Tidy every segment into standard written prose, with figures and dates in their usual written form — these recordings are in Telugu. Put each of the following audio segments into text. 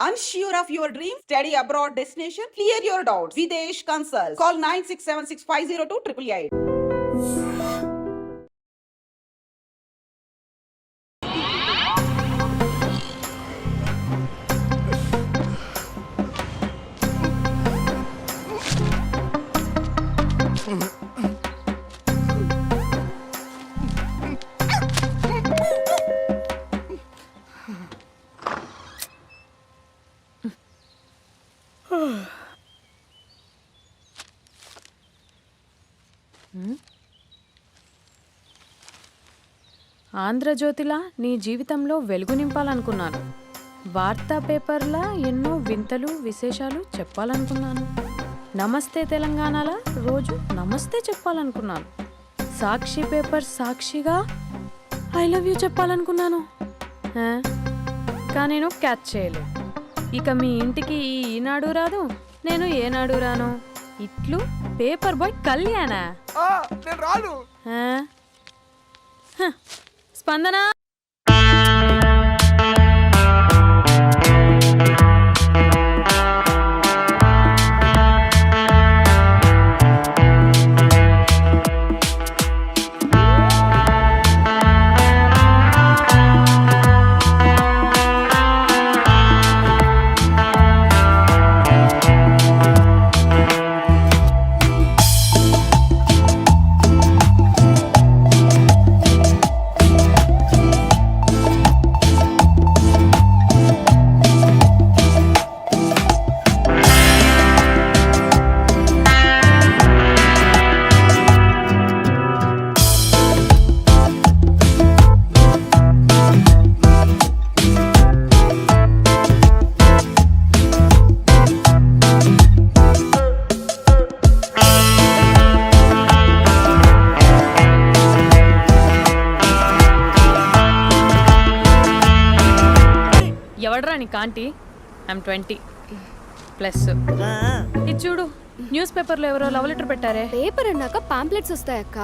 Unsure of your dream? Study abroad destination? Clear your doubts. Videsh Consult. Call 9676502888. ఆంధ్రజ్యోతిలా నీ జీవితంలో వెలుగు నింపాలనుకున్నాను. వార్తా పేపర్లా ఎన్నో వింతలు విశేషాలు చెప్పాలనుకున్నాను. నమస్తే తెలంగాణలా రోజు నమస్తే చెప్పాలనుకున్నాను. సాక్షి పేపర్ సాక్షిగా ఐ లవ్ యూ చెప్పాలనుకున్నాను. కానీ నేను క్యాచ్ చేయలేదు. ఇక మీ ఇంటికి ఈనాడు రాదు, నేను ఏనాడు రాను. ఇట్లు పేపర్ బాయ్ కళ్యాణా? స్పందన ఎవడరా నీకు ఆంటీ? ఐమ్ 20+. ఇది చూడు, న్యూస్ పేపర్లో ఎవరో లవ్ లెటర్ పెట్టారే. పేపర్ అన్నాక పాంప్లెట్స్ వస్తాయక్క,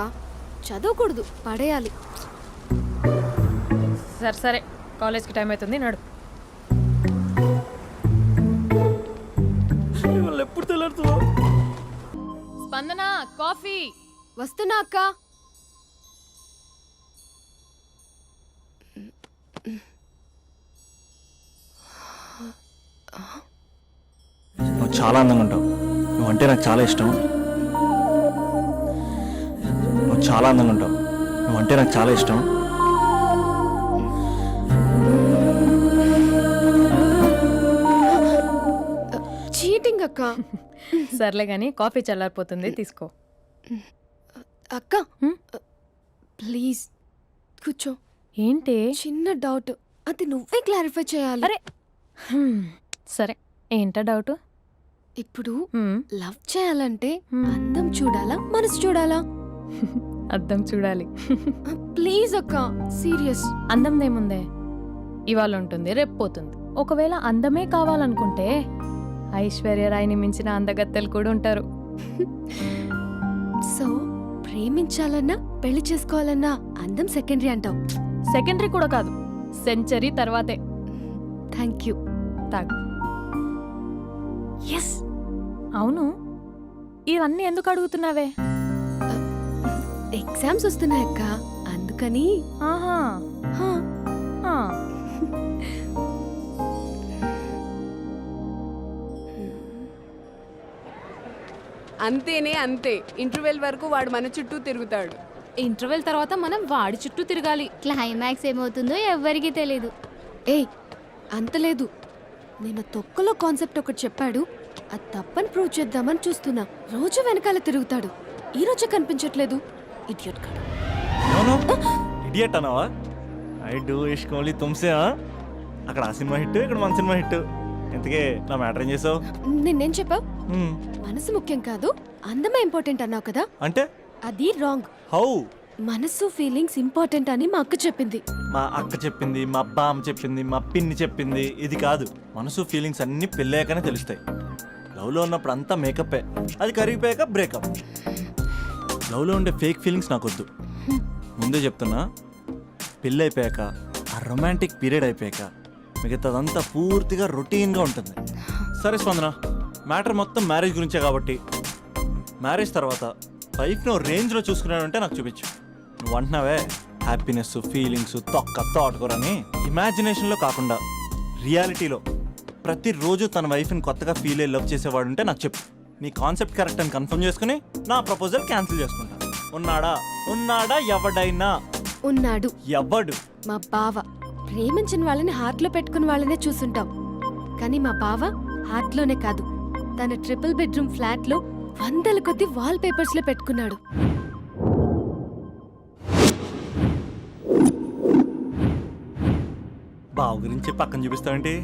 చదవకూడదు, పడేయాలి. సరే సరే, కాలేజ్కి టైం అవుతుంది, నడు. ఎప్పుడు తెల్లారుతుందో. స్పందన, కాఫీ. వస్తున్నా అక్క. నువ్వు చాలా అందంగా ఉంటావు. నువ్వంటే నాకు చాలా ఇష్టం. నువ్వు చాలా అందంగా ఉంటావు. నువ్వంటే నాకు చాలా ఇష్టం. చీటింగ్ అక్క. సర్లే కానీ కాఫీ చల్లారిపోతుంది, తీసుకో. అక్క ప్లీజ్ కూర్చో. ఏంటి? చిన్న డౌట్, అది నువ్వే క్లారిఫై చేయాలి. అరే సరే, ఏంటా డౌట్? ఇప్పుడు లవ్ చేయాలంటే అందం చూడాలా, మనసు చూడాలా? అద్దం చూడాలి. ప్లీజ్ అక్క, సీరియస్. అందందేముందే, ఇవాళ ఉంటుంది, రేపు పోతుంది. ఒకవేళ అందమే కావాలనుకుంటే ఐశ్వర్యరాయ్ని మించిన అందగత్తెలు కూడా ఉంటారు. సో ప్రేమించాలన్నా పెళ్లి చేసుకోవాలన్నా అందం సెకండరీ అంటావు? సెకండరీ కూడా కాదు, సెంచరీ తర్వాతే. Thank you. తాగు. ఎస్. అవును, ఇవన్నీ ఎందుకు అడుగుతున్నావే? ఎగ్జామ్స్ వస్తున్నాయక్క, అందుకని. ఆహా. అంతేనే అంతే. ఇంటర్వెల్ వరకు వాడు మన చుట్టూ తిరుగుతాడు. ఇంటర్వెల్ తర్వాత మనం వాడి చుట్టూ తిరగాలి. క్లైమాక్స్ ఏమవుతుందో ఎవ్వరికీ తెలీదు. ఏయ్ అంత లేదు, నేను తొక్కలో కాన్సెప్ట్ ఒకటి చెప్పాడు, అది తప్పని ప్రూవ్ చేద్దామని చూస్తున్నా. రోజు వెనకాల తిరుగుతాడు, ఈ రోజే కనిపించట్లేదు. ఇడియట్ కాడు. ఇడియట్ అన్నావా? ఐ డూ ఇష్క్ ఓన్లీ తుమ్సే. అక్కడ ఆ సినిమా హిట్, ఇక్కడ మన సినిమా హిట్. ఇంతకే నా మ్యాటర్ ఏం చేసావు? నిన్నేం చెప్పావు? మనసు ముఖ్యం కాదు, అందమే ఇంపార్టెంట్ అన్నావు కదా. అంటే అది రాంగ్. హౌ? మనసు ఫీలింగ్స్ ఇంపార్టెంట్ అని మా అక్క చెప్పింది. మా అక్క చెప్పింది, మా బామ్మ చెప్పింది, మా పిన్ని చెప్పింది. ఇది కాదు, మనసు ఫీలింగ్స్ అన్ని పెళ్ళాకనే తెలుస్తాయి. లవ్లో ఉన్నప్పుడు అంతా మేకప్పే, అది కరిగిపోయాక బ్రేకప్. లవ్లో ఉండే ఫేక్ ఫీలింగ్స్ నాకొద్దు. ముందే చెప్తున్నా, పెళ్ళి అయిపోయాక, ఆ రొమాంటిక్ పీరియడ్ అయిపోయాక మిగతాదంతా పూర్తిగా రొటీన్గా ఉంటుంది. సరే స్పందన, మ్యాటర్ మొత్తం మ్యారేజ్ గురించే కాబట్టి మ్యారేజ్ తర్వాత వైఫ్ను రేంజ్లో చూసుకున్నాడంటే నాకు చూపించు. నువ్వు అంటున్నావే హ్యాపీనెస్, ఫీలింగ్స్, తోటకూరని ఇమాజినేషన్లో కాకుండా రియాలిటీలో ప్రతిరోజు తన వైఫ్ని కొత్తగా ఫీల్ అయ్యి లవ్ చేసేవాడు ఉంటే నాకు చెప్పు. నీ కాన్సెప్ట్ కరెక్ట్ అని కన్ఫర్మ్ చేసుకుని నా ప్రపోజల్ క్యాన్సిల్ చేసుకుంటాను. ఉన్నాడా ఎవడైనా? ఉన్నాడు. ఎవడు? మా బావ. ప్రేమించిన వాళ్ళని హార్ట్లో పెట్టుకున్న వాళ్ళనే చూసుంటాం, కానీ మా బావ హార్ట్లోనే కాదు, తన ట్రిపుల్ బెడ్రూమ్ ఫ్లాట్లో వందల కొద్ది వాల్ పేపర్స్ లో పెట్టుకున్నాడు. బావ గురించి పక్కన చూపిస్తావేంటి?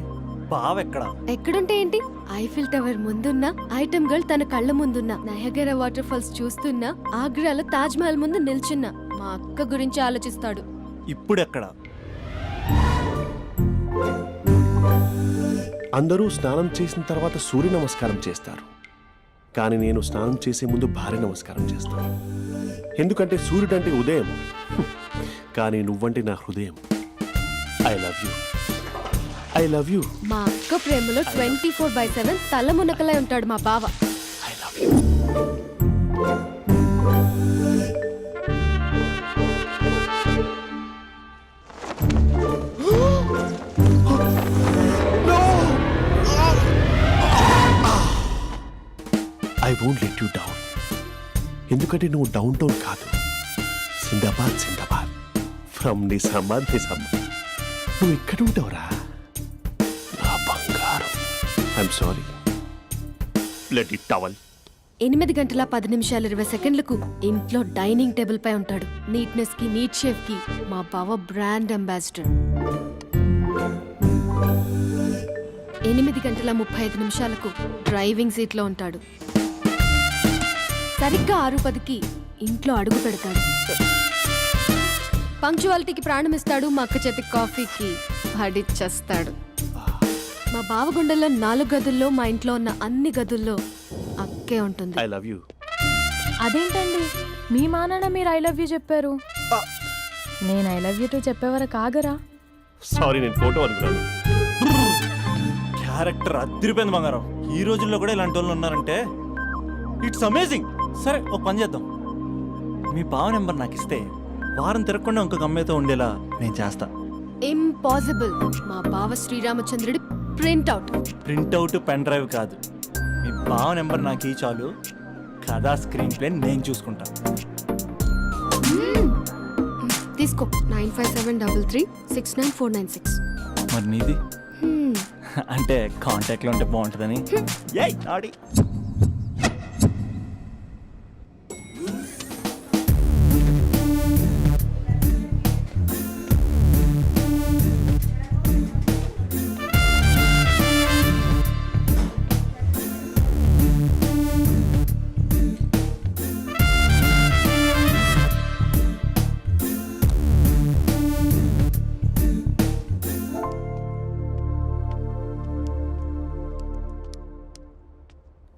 బావ ఎక్కడా? ఎక్కడుంటే ఏంటి? ఐఫిల్ టవర్ ముందున్న ఐటమ్ గర్ల్ తన కళ్ళ ముందున్న నయగరా వాటర్ ఫాల్స్ చూస్తున్నా, ఆగ్రాలో తాజ్ మహల్ ముందు నిల్చున్నా మా అక్క గురించి ఆలోచిస్తాడు. ఇప్పుడు ఎక్కడా? అందరూ స్నానం చేసిన తర్వాత సూర్య నమస్కారం చేస్తారు, కానీ నేను స్నానం చేసే ముందు భార్య నమస్కారం చేస్తాను. ఎందుకంటే సూర్యుడు అంటే ఉదయం, కానీ నువ్వంటే నా హృదయం. I love you, I love you. మా అక్క ప్రేమలో 24/7 తల మునకలై ఉంటాడు మా బావ. I love you. I won't let you down. ఎందుకంటే నువ్వు డౌన్ టౌన్ కాదు, జిందాబాద్ జిందాబాద్ ఫ్రమ్ నిజామాబాద్ నిజామాబాద్. నువ్వు ఇక్కడ ఉంటావురా నా బంగారం. I'm sorry, let it towel. 8:10:20 ఇంట్లో డైనింగ్ టేబుల్ పై ఉంటాడు. నీట్నెస్ కి, నీట్ షేప్ కి మా బావ బ్రాండ్ అంబాసిడర్. 8:35 డ్రైవింగ్ సీట్ లో ఉంటాడు. సరిగ్గా 6:10 ఇంట్లో అడుగు పెడతాడు. పంక్చువాలిటీకి ప్రాణం ఇస్తాడు. మా అక్క చేతి కాఫీకి పడిచ్చేస్తాడు. మా బావ గుండెల్లో 4 గదుల్లో, మా ఇంట్లో ఉన్న అన్ని గదుల్లో అక్కే ఉంటుంది. I love you. అదేంటండి, మీ మానాన్న మీరు ఐ లవ్ యూ చెప్పారు, నేను ఐ లవ్ యూ టు చెప్పేవరకు ఆగరా? సారీ, నేను ఫోటో అనుకున్నాను. క్యారెక్టర్ అదిరిపోయింది బంగారం. ఈ రోజుల్లో కూడా ఇలాంటి వాళ్ళు ఉన్నారంటే ఇట్స్ అమేజింగ్. సరే, ఒక పని చేద్దాం. మీ బావ నెంబర్ నాకు ఇస్తే వారం తిరగకుండా ఇంకొక అమ్మాయితో ఉండేలా నేను చేస్తా. ఇంపాసిబుల్. మా బావ శ్రీరామచంద్రుడి ప్రింట్అవుట్. ప్రింట్అవుట్, పెన్ డ్రైవ్ కాదు. మీ బావ నెంబర్ నాకు ఈ చాలు. కథా స్క్రీన్ ప్లే నేను చూసుకుంటా. తీసుకో. 9573369496. మరి నీది? అంటే కాంటాక్ట్లో ఉంటే బాగుంటుందని. ఏయ్ ఆడి.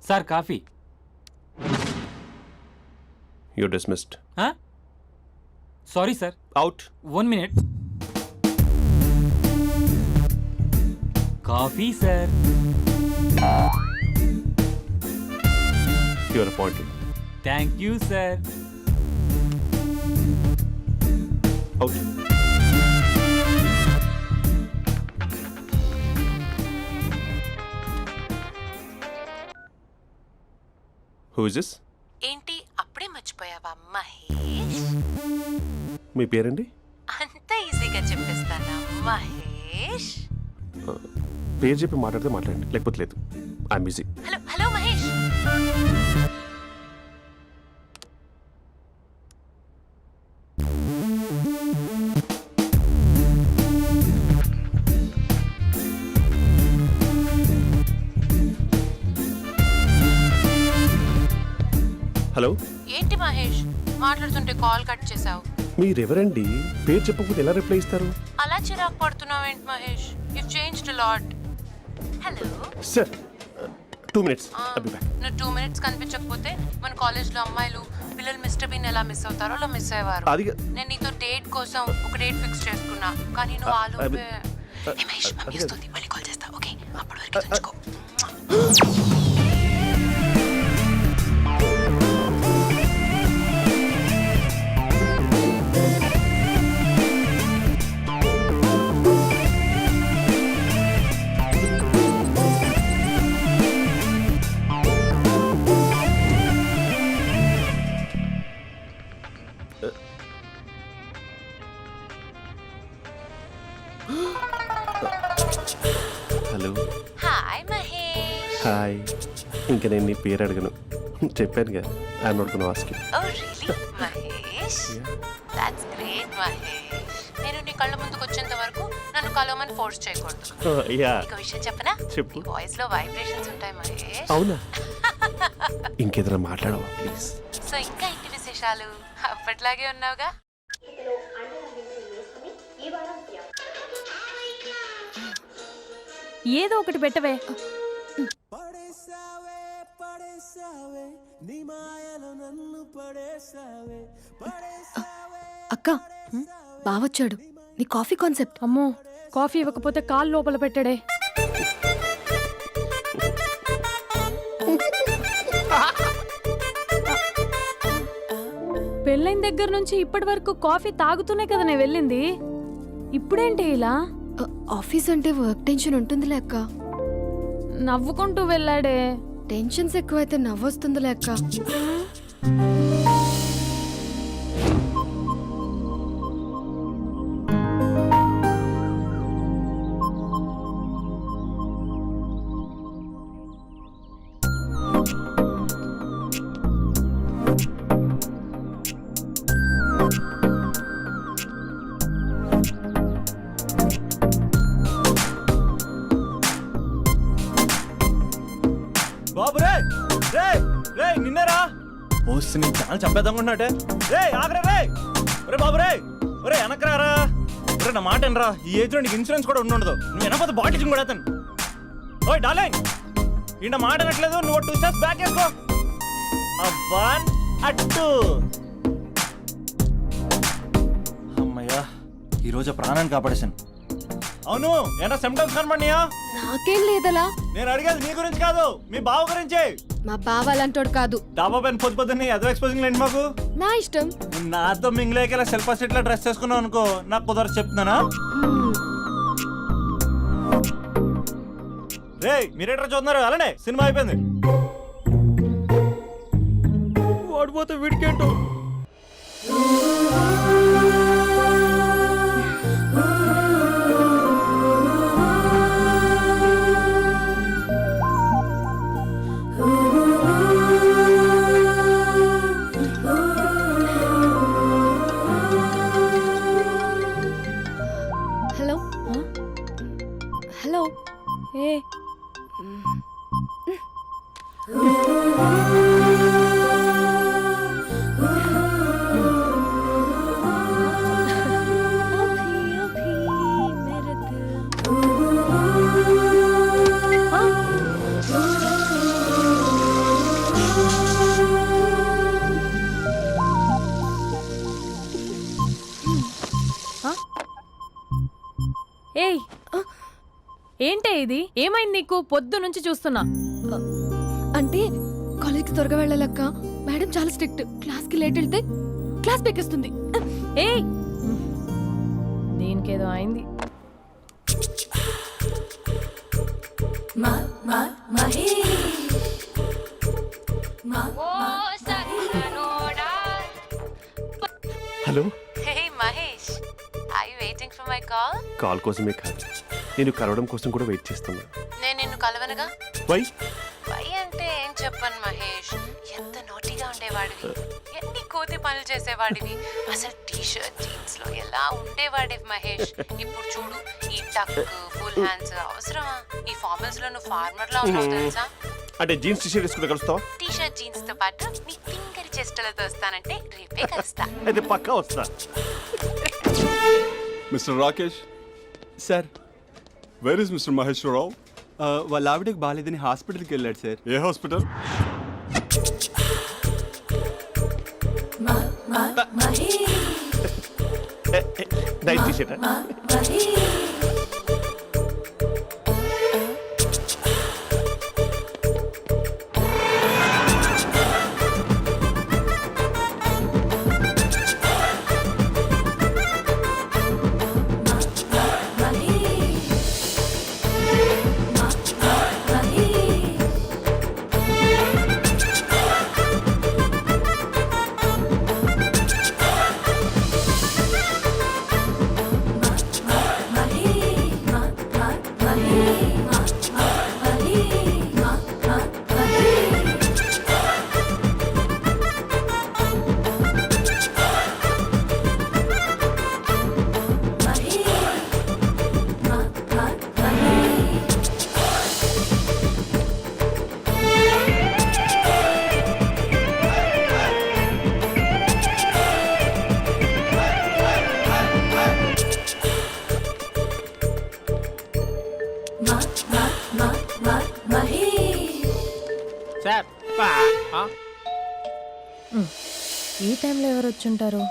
Sir coffee. You dismissed. Sorry sir. Out. 1 minute. Coffee sir. You are appointed. Thank you sir. Out. Who is this? ఏంటి అప్పుడే మర్చిపోయావా మహేష్? మీ పేరండి? అంత ఈజీగా చెప్పేస్తానా మహేష్? పేరు చెప్పి మాట్లాడితే మాట్లాడండి, లేకపోతే లేదు. I'm busy. Hello hello Mahesh. Hello. ఏంటి మహేష్ మాట్లాడుతుంటే కాల్ కట్ చేసావు? మీరెవరండి? పేరు చెప్పకపోతే ఎలా రిప్లై ఇస్తారు? అలా చిరాకు పడుతున్నావేంటి Mahesh? You changed lot. Hello sir, 2 minutes. I'll be back. నువ్వు 2 minutes కనిపించకపోతే మన కాలేజ్లో అమ్మాయిలు పిల్లలు మిస్టర్ బీన్ ఎలా మిస్ అవుతారో అలా మిస్ అయ్యేవారు. అది నేను నీతో డేట్ కోసం ఒక డేట్ ఫిక్స్ చేసుకున్నా, కానీ నువ్వు ఆలోపే మళ్ళీ కాల్ చేస్తా ఓకే అప్పటి వరకు ఉంచుకో. Hello hi Mahesh. హాయ్. ఇంకా నేను నీ పేరు అడగను, చెప్పానుగా I'm not gonna ask you. Oh really Mahesh, that's great Mahesh. నేను నీ కళ్ళ ముందుకు వచ్చేంత వరకు నన్ను కలవమని ఫోర్స్ చేయకూడదు. యా ఒక విషయం చెప్పనా? చెప్పు. వాయిస్ లో వైబ్రేషన్స్ ఉంటాయి మహేష్. అవునా? ఇంకేదైనా మాట్లాడవా ప్లీజ్? సో ఇంకా ఇంటి విశేషాలు అప్పట్లాగే ఉన్నావుగా? ఏదో ఒకటి పెట్టవే. అక్క బావొచ్చాడు. నీ కాఫీ కాన్సెప్ట్. అమ్మో, కాఫీ ఇవ్వకపోతే కాలు లోపల పెట్టాడే. పెళ్ళైన దగ్గర నుంచి ఇప్పటి వరకు కాఫీ తాగుతూనే కదా నేను వెళ్ళింది. ఇప్పుడేంటి ఇలా? ఆఫీస్ అంటే వర్క్ టెన్షన్ ఉంటుందిలే అక్క. నవ్వుకుంటూ వెళ్ళాడే. టెన్షన్స్ ఎక్కువైతే నవ్వొస్తుందిలే అక్క. బాబు రే రే రే నిన్నేరా పోస్ట్ నీ ఛానల్ చంపేద్దామన్నట్టే. రే ఆగరా రే. ఒరే బాబు రే, ఒరే వెనకరారా. ఒరే నా మాట అనరా, ఈ ఏజ్ లో నీకు ఇన్సూరెన్స్ కూడా ఉండదు. నువ్వు వెనకపోతే బాటిల్ కూడా అతను. ఓయ్ డార్లింగ్, ఈ నా మాట అనట్లేదు. నువ్వు 2 స్టెప్స్ బ్యాక్ వేసుకో. అబ్బా అట్టు. అమ్మయ్యా, ఈరోజు ప్రాణాన్ని కాపాడేశాను. అవును, ఏనా సిమ్టమ్స్ కనబడినాయా? నాకేం లేదలా. నేను అడిగేది నీ గురించి కాదు, మీ బావ గురించి. మా బావ అలాంటోడు కాదు. డాబా పైన పొద్దు పొద్దున్నే ఎదో ఎక్స్పోజింగ్ లేండి మాకు. నా ఇష్టం. నాతో మింగిలేక సెల్ఫ్ సెట్ డ్రెస్ చేసుకున్నావు అనుకో, నాకు కుదరదు చెప్తున్నానా? రే మీరేట్రా చూస్తున్నారు? అలానే సినిమా అయిపోయింది. వాడిపోతే వీడికేంటో. Hello hello. ఏ ఏయ్, ఏంటే ఇది? ఏమైంది నీకు? పొద్దు నుంచి చూస్తున్నా. అంటే కాలేజ్కి త్వరగా వెళ్ళాలక్క. మేడం చాలా స్ట్రిక్ట్. క్లాస్కి లేట్ వెళ్తే క్లాస్ పెక్కేస్తుంది. ఏయ్, దీనికేదో అయింది. Hello. Hey Mahesh, are you waiting for my call? Call కోసమే కాదు, నేను కలవడం కోసం కూడా వెయిట్ చేస్తున్నా. నేను నిన్ను కలవనుగా. వై? వై అంటే ఏం చెప్పను మహేష్. ఎంత నోటీగా ఉండేవాడివి, ఎన్ని కోతి పనులు చేసేవాడివి. అసలు టీ షర్ట్ జీన్స్ లో ఎలా ఉండేవాడివి మహేష్. ఇప్పుడు చూడు, ఈ టక్ ఫుల్ హ్యాండ్స్ అవసరమా? ఈ ఫార్మల్స్ లో నువ్వు ఫార్మర్ లా ఉన్నావు తెలుసా? అంటే జీన్స్ టీ షర్ట్ వేసుకుంటే కలుస్తావా? టీ షర్ట్ జీన్స్ తో పాటు నీ ఫింగర్ చెస్టలతో వస్తానంటే రేపే కలుస్తా. అయితే పక్కా వస్తా. Mister Rakesh sir, where is mister Maheshwararao? వాళ్ళ ఆవిడకి బాగాలేదని హాస్పిటల్కి వెళ్ళాడు సార్. ఏ hospital? Night T shirt. Sir ఈ టైంలో ఎవరు వచ్చుంటారు?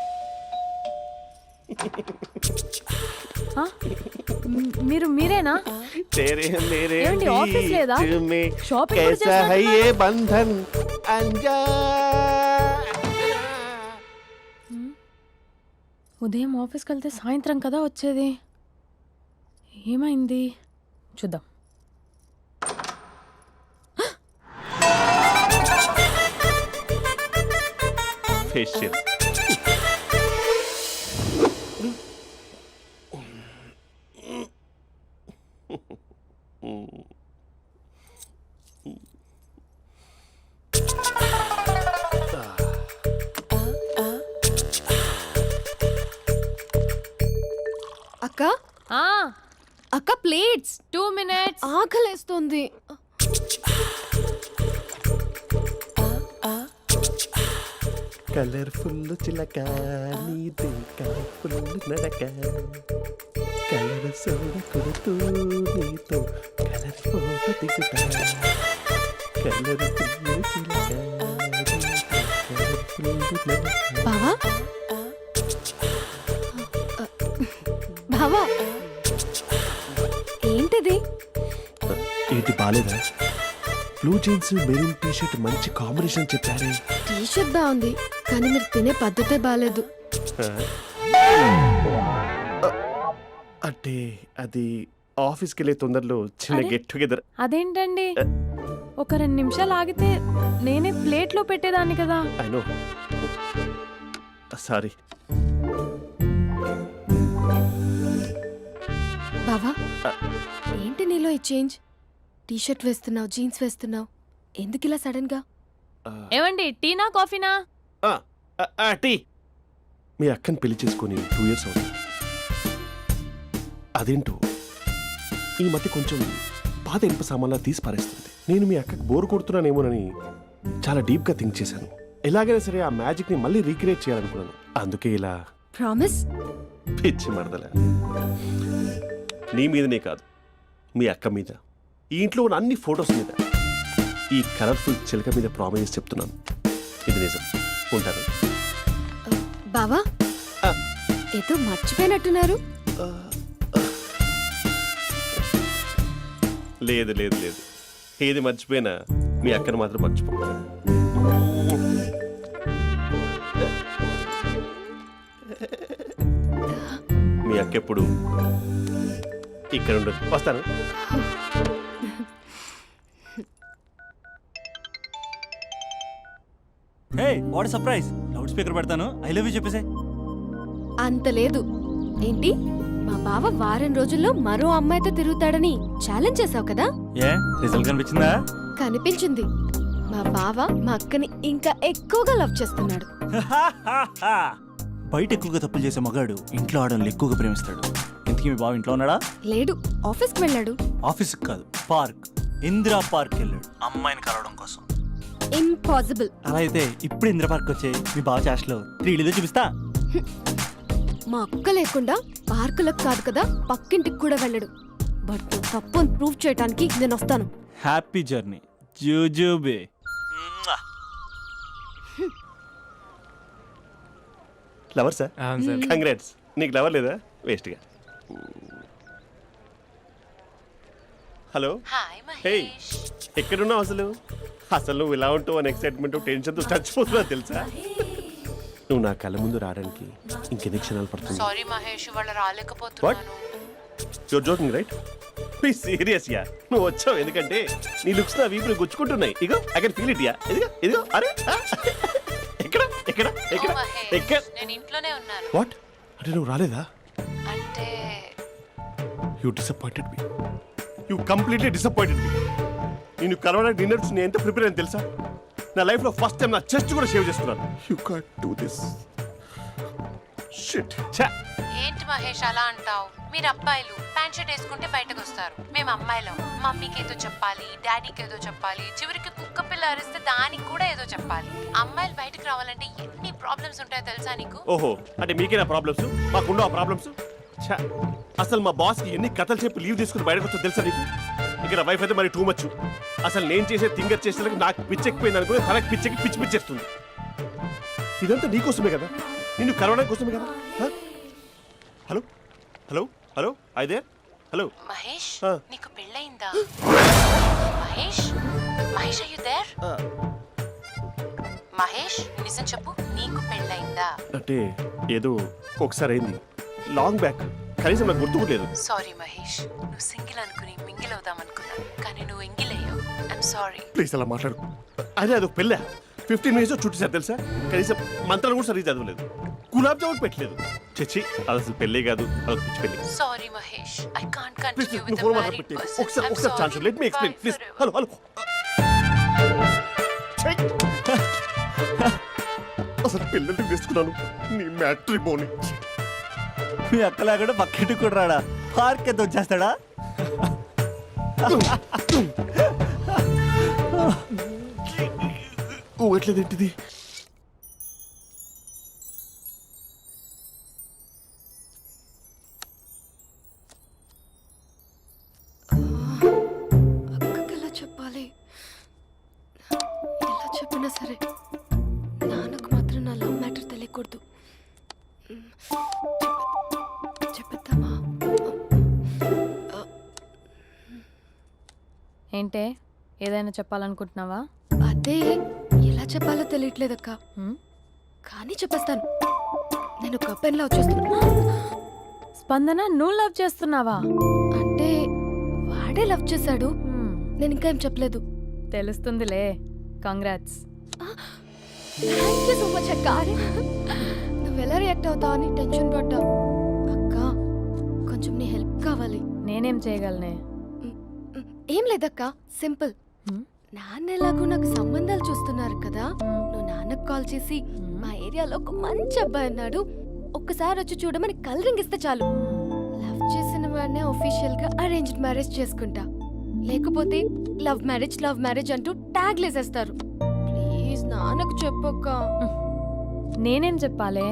ఆ? మీరేనా? ఏమండి, ఆఫీస్ లేదా? షాపింగ్ కూడా చేసినట్టున్నారు. బంధన్ అంజా ఉదయం ఆఫీస్కి వెళ్తే సాయంత్రం కదా వచ్చేది. ఏమైంది చూద్దాం. ఫేషియల్ అక్క ఆ, అక్క ప్లేట్స్ 2 minutes. ఆకలేస్తోంది. కలర్ఫుల్ చిలక నీదే కలర్ఫుల్ నడక కలర్ సోడ కొడుతూ నీతో కలర్ ఫోటో దిగుతా కలర్ఫుల్ చిలక కలర్ఫుల్ నడక. బావా బావా ఏంటిది? ఏంటి బాలేదా? Blue jeans maroon T shirt మంచి కాంబినేషన్ చెప్పారే. టీ షర్ట్ బాగుంది కానీ మీరు తినే పద్ధతే బాగాలేదు. అంటే అది ఆఫీస్కి వెళ్ళే తొందరలో చిన్న అరే? Get together. అదేంటండి, ఒక 2 నిమిషాలు ఆగితే నేనే ప్లేట్లో పెట్టేదాన్ని కదా. I know, sorry. బావా ఏంటి నీలో ఈ చేంజ్? టీ షర్ట్ వేస్తున్నావు, జీన్స్ వేస్తున్నావు, ఎందుకు ఇలా సడన్ గా? ఏమండి, టీనా కాఫీనా? టీ. మీ అక్కని పెళ్లి చేసుకొని 2 years అవుతుంది. అదేంటో ఈ మధ్య కొంచెం పాత ఇనుప సామాన్లా తీసి పారేస్తుంది. నేను మీ అక్కకి బోరు కొడుతున్నానేమోనని చాలా డీప్గా థింక్ చేశాను. ఎలాగైనా సరే ఆ మ్యాజిక్ని మళ్ళీ రీక్రియేట్ చేయాలనుకున్నాను. అందుకే ఇలా. ప్రామిస్? పిచ్చి మరదల, నీ మీదనే కాదు, మీ అక్క మీద, ఈ ఇంట్లో ఉన్న అన్ని ఫొటోస్ మీద, ఈ కలర్ఫుల్ చిలక మీద ప్రామిస్ చెప్తున్నాను. ఇది నిజం. ఉంటాను. బావా ఆ. ఏదో మర్చిపోయినట్టున్నారు. లేదు లేదు లేదు, ఏది మర్చిపోయినా మీ అక్కను మాత్రం మర్చిపో. మీ అక్క ఎప్పుడు ఇక్కడ ఉండదు. వస్తాను. హే, వాట్ సర్ప్రైజ్! లౌడ్ స్పీకర్ పెడతాను, ఐ లవ్ యూ చెప్పేసే. అంత లేదు. ఏంటి, మా బావ వారం రోజుల్లో మరో అమ్మాయితో తిరుగుతాడని ఛాలెంజ్ చేసావు కదా? ఏ రిజల్ట్ కనిపించిందా? కనిపించింది. మా బావ మా అక్కని ఇంకా ఎక్కువగా లవ్ చేస్తున్నాడు. బయట ఎక్కువగా తప్పులు చేసే మగాడు ఇంట్లో ఆడవాళ్ళు ఎక్కువగా ప్రేమిస్తాడు. ఇంతకీ మీ బావ ఇంట్లో ఉన్నాడా? లేడు, ఆఫీస్కి వెళ్ళాడు. ఆఫీస్కి కాదు, పార్క్, ఇందిరా పార్క్ వెళ్ళాడు అమ్మాయిని కలవడం కోసం. ఇంపాసిబుల్. అలా అయితే ఇప్పుడు ఇందిరా పార్క్ వచ్చే మీ బావ చాష్లో 3Dలో చూపిస్తా. మా అక్క లేకుండా పార్కులకు కాదు కదా, పక్కింటికి కూడా వెళ్ళడు. బట్ తప్పు ప్రూవ్ చేయడానికి నేను వస్తాను. హ్యాపీ జర్నీ జూజూబే. Lover sir? కంగ్రాట్స్. నీకు లవర్ లేదా? వేస్ట్గా. హలో. Hi hey, Mahesh. ఎక్కడున్నావు అసలు? అసలు నువ్వు ఇలా ఉంటావు అని ఎక్సైట్మెంట్ టెన్షన్తో చచ్చిపోతున్నా తెలుసా? నువ్వు నా కళ్ళ ముందు రావడానికి ఇంకెన్ని క్షణాలు పడుతుంది? సారీ మహేష్, వాళ్ళు రాలేకపోతున్నాను. You're joking right? Please serious యా. నువ్వు వచ్చావు ఎందుకంటే నీ లుక్స్ నా వీపులు గుచ్చుకుంటున్నాయి. ఇగో ఐ కెన్ ఫీల్ ఇట్ యా. ఇదిగో ఇదిగో. అరే ఎక్కడ ఎక్కడ ఎక్కడ ఎక్కడ? నేను ఇంట్లోనే ఉన్నాను. వాట్ అంటే నువ్వు రాలేదా? అంటే you disappointed me. You completely disappointed me. నేను కలవడానికి డిన్నర్స్ నేను ఎంత ప్రిపేర్ అని తెలుసా? నా లైఫ్లో ఫస్ట్ టైం నా చెస్ట్ కూడా షేవ్ చేస్తున్నాను. You can't do this. Shit. ఏంటి మహేష్ అలా అంటావు? మీరు అబ్బాయిలు ప్యాంట్ షర్ట్ వేసుకుంటే బయటకు వస్తారు. మేము అమ్మాయిలం మమ్మీకి ఏదో చెప్పాలి, డాడీకి ఏదో చెప్పాలి, చివరికి కుక్క పిల్ల అరిస్తే దానికి కూడా ఏదో చెప్పాలి. అమ్మాయిలు బయటకు రావాలంటే ఎన్ని ప్రాబ్లమ్స్ ఉంటాయో తెలుసా నీకు? ఓహో, అంటే మీకేనా ప్రాబ్లమ్స్? మాకుండా ఆ ప్రాబ్లమ్స్? అసలు మా బాస్కి ఎన్ని కథలు చెప్పి లీవ్ తీసుకుని బయటకు వచ్చో తెలుసా నీకు? ఇక నా వైఫ్ అయితే మరి టూ మచ్. అసలు నేను చేసే థింగర్ చేసేందుకు నాకు పిచ్చెక్కిపోయింది అనుకుని తనకు పిచ్చెక్కి పిచ్చి పిచ్చేస్తుంది. ఇదంతా నీకోసమే కదా, నిన్ను కలవడం కోసమే కదా. హ? హలో హలో హలో అయితే హలో మహేష్ ఆ. నీకు పెళ్ళయిందా? Mahesh Mahesh are you there? మహేష్ నిజం చెప్పు, నీకు పెళ్ళయిందా? అంటే ఏదో ఒకసారి అయింది, లాంగ్ బ్యాక్, కనీసం నాకు గుర్తుకు లేదు. సారీ మహేష్, నువ్వు సింగిల్ అనుకుని మింగిల్ అవుదాం అనుకున్నా, కానీ నువ్వు ఎంగిల్ అయ్యావు. I'm sorry. ప్లీజ్ అలా మాట్లాడు. అదే అదొక పెళ్ళా, 15 మినిట్స్ చుట్టూ సార్ తెలుసా, కనీసం మంత్రాలు కూడా సరిగ్గా చదవలేదు, గులాబ్ జామున్ పెట్టలేదు. చచ్చి అది అసలు పెళ్ళే కాదు, అదొక పిచ్చి పెళ్ళి. Sorry Mahesh, I can't please continue నువ్వు విత్ ఫోన్ ద మాత్రం మ్యారీడ్ పెట్టి పర్సన్. ఒకసారి chance let me explain please. Hello hello అసలు పిల్లల్ని తీసుకున్నాను నీ మ్యాట్రిమోని. మీ అక్కలాగడ పక్కింటి కూడా రాడా, పార్క్ ఎంత వచ్చేస్తాడా? ఎట్లేదేంటిది? అక్కకి ఎలా చెప్పాలి? ఎలా చెప్పినా సరే నాన్నకు మాత్రం నా లవ్ మ్యాటర్ తెలియకూడదు. చెప్పేద్దామా? ఏంటే ఏదైనా చెప్పాలనుకుంటున్నావా? అదే ఎలా చెప్పాలో తెలియట్లేదక్క, హ్మ్? కానీ చెప్పేస్తాను. నేను ఒక అబ్బాయిలా వచ్చేస్తున్నా. స్పందన నువ్వు లవ్ చేస్తున్నావా? అంటే వాడే లవ్ చేశాడు, హ్మ్, నేను ఇంకా ఏం చెప్పలేదు. తెలుస్తుందిలే. Congrats. Thank you so much అక్క. నువ్వు ఎలా రియాక్ట్ అవుతావు అని టెన్షన్ పడ్డా. అక్క కొంచెం నీ హెల్ప్ కావాలి. నేనేం చేయగలనే? ఏం లేదక్క, సింపుల్. హ్మ్? నాన్న ఎలాగో నాకు సంబంధాలు చూస్తున్నారు కదా, నువ్వు నాన్నకు కాల్ చేసి మా ఏరియాలో ఒక మంచి అబ్బాయి అన్నాడు, ఒక్కసారి వచ్చి చూడమని కలరింగ్ ఇస్తే చాలు. లవ్ చేసిన వాడినే ఒఫీషియల్ గా అరేంజ్డ్ మ్యారేజ్ చేసుకుంటా. లేకపోతే లవ్ మ్యారేజ్ అంటూ ట్యాగ్ లేసేస్తారు. ప్లీజ్ నాన్నకు చెప్పక్క. నేనేం చెప్పాలే?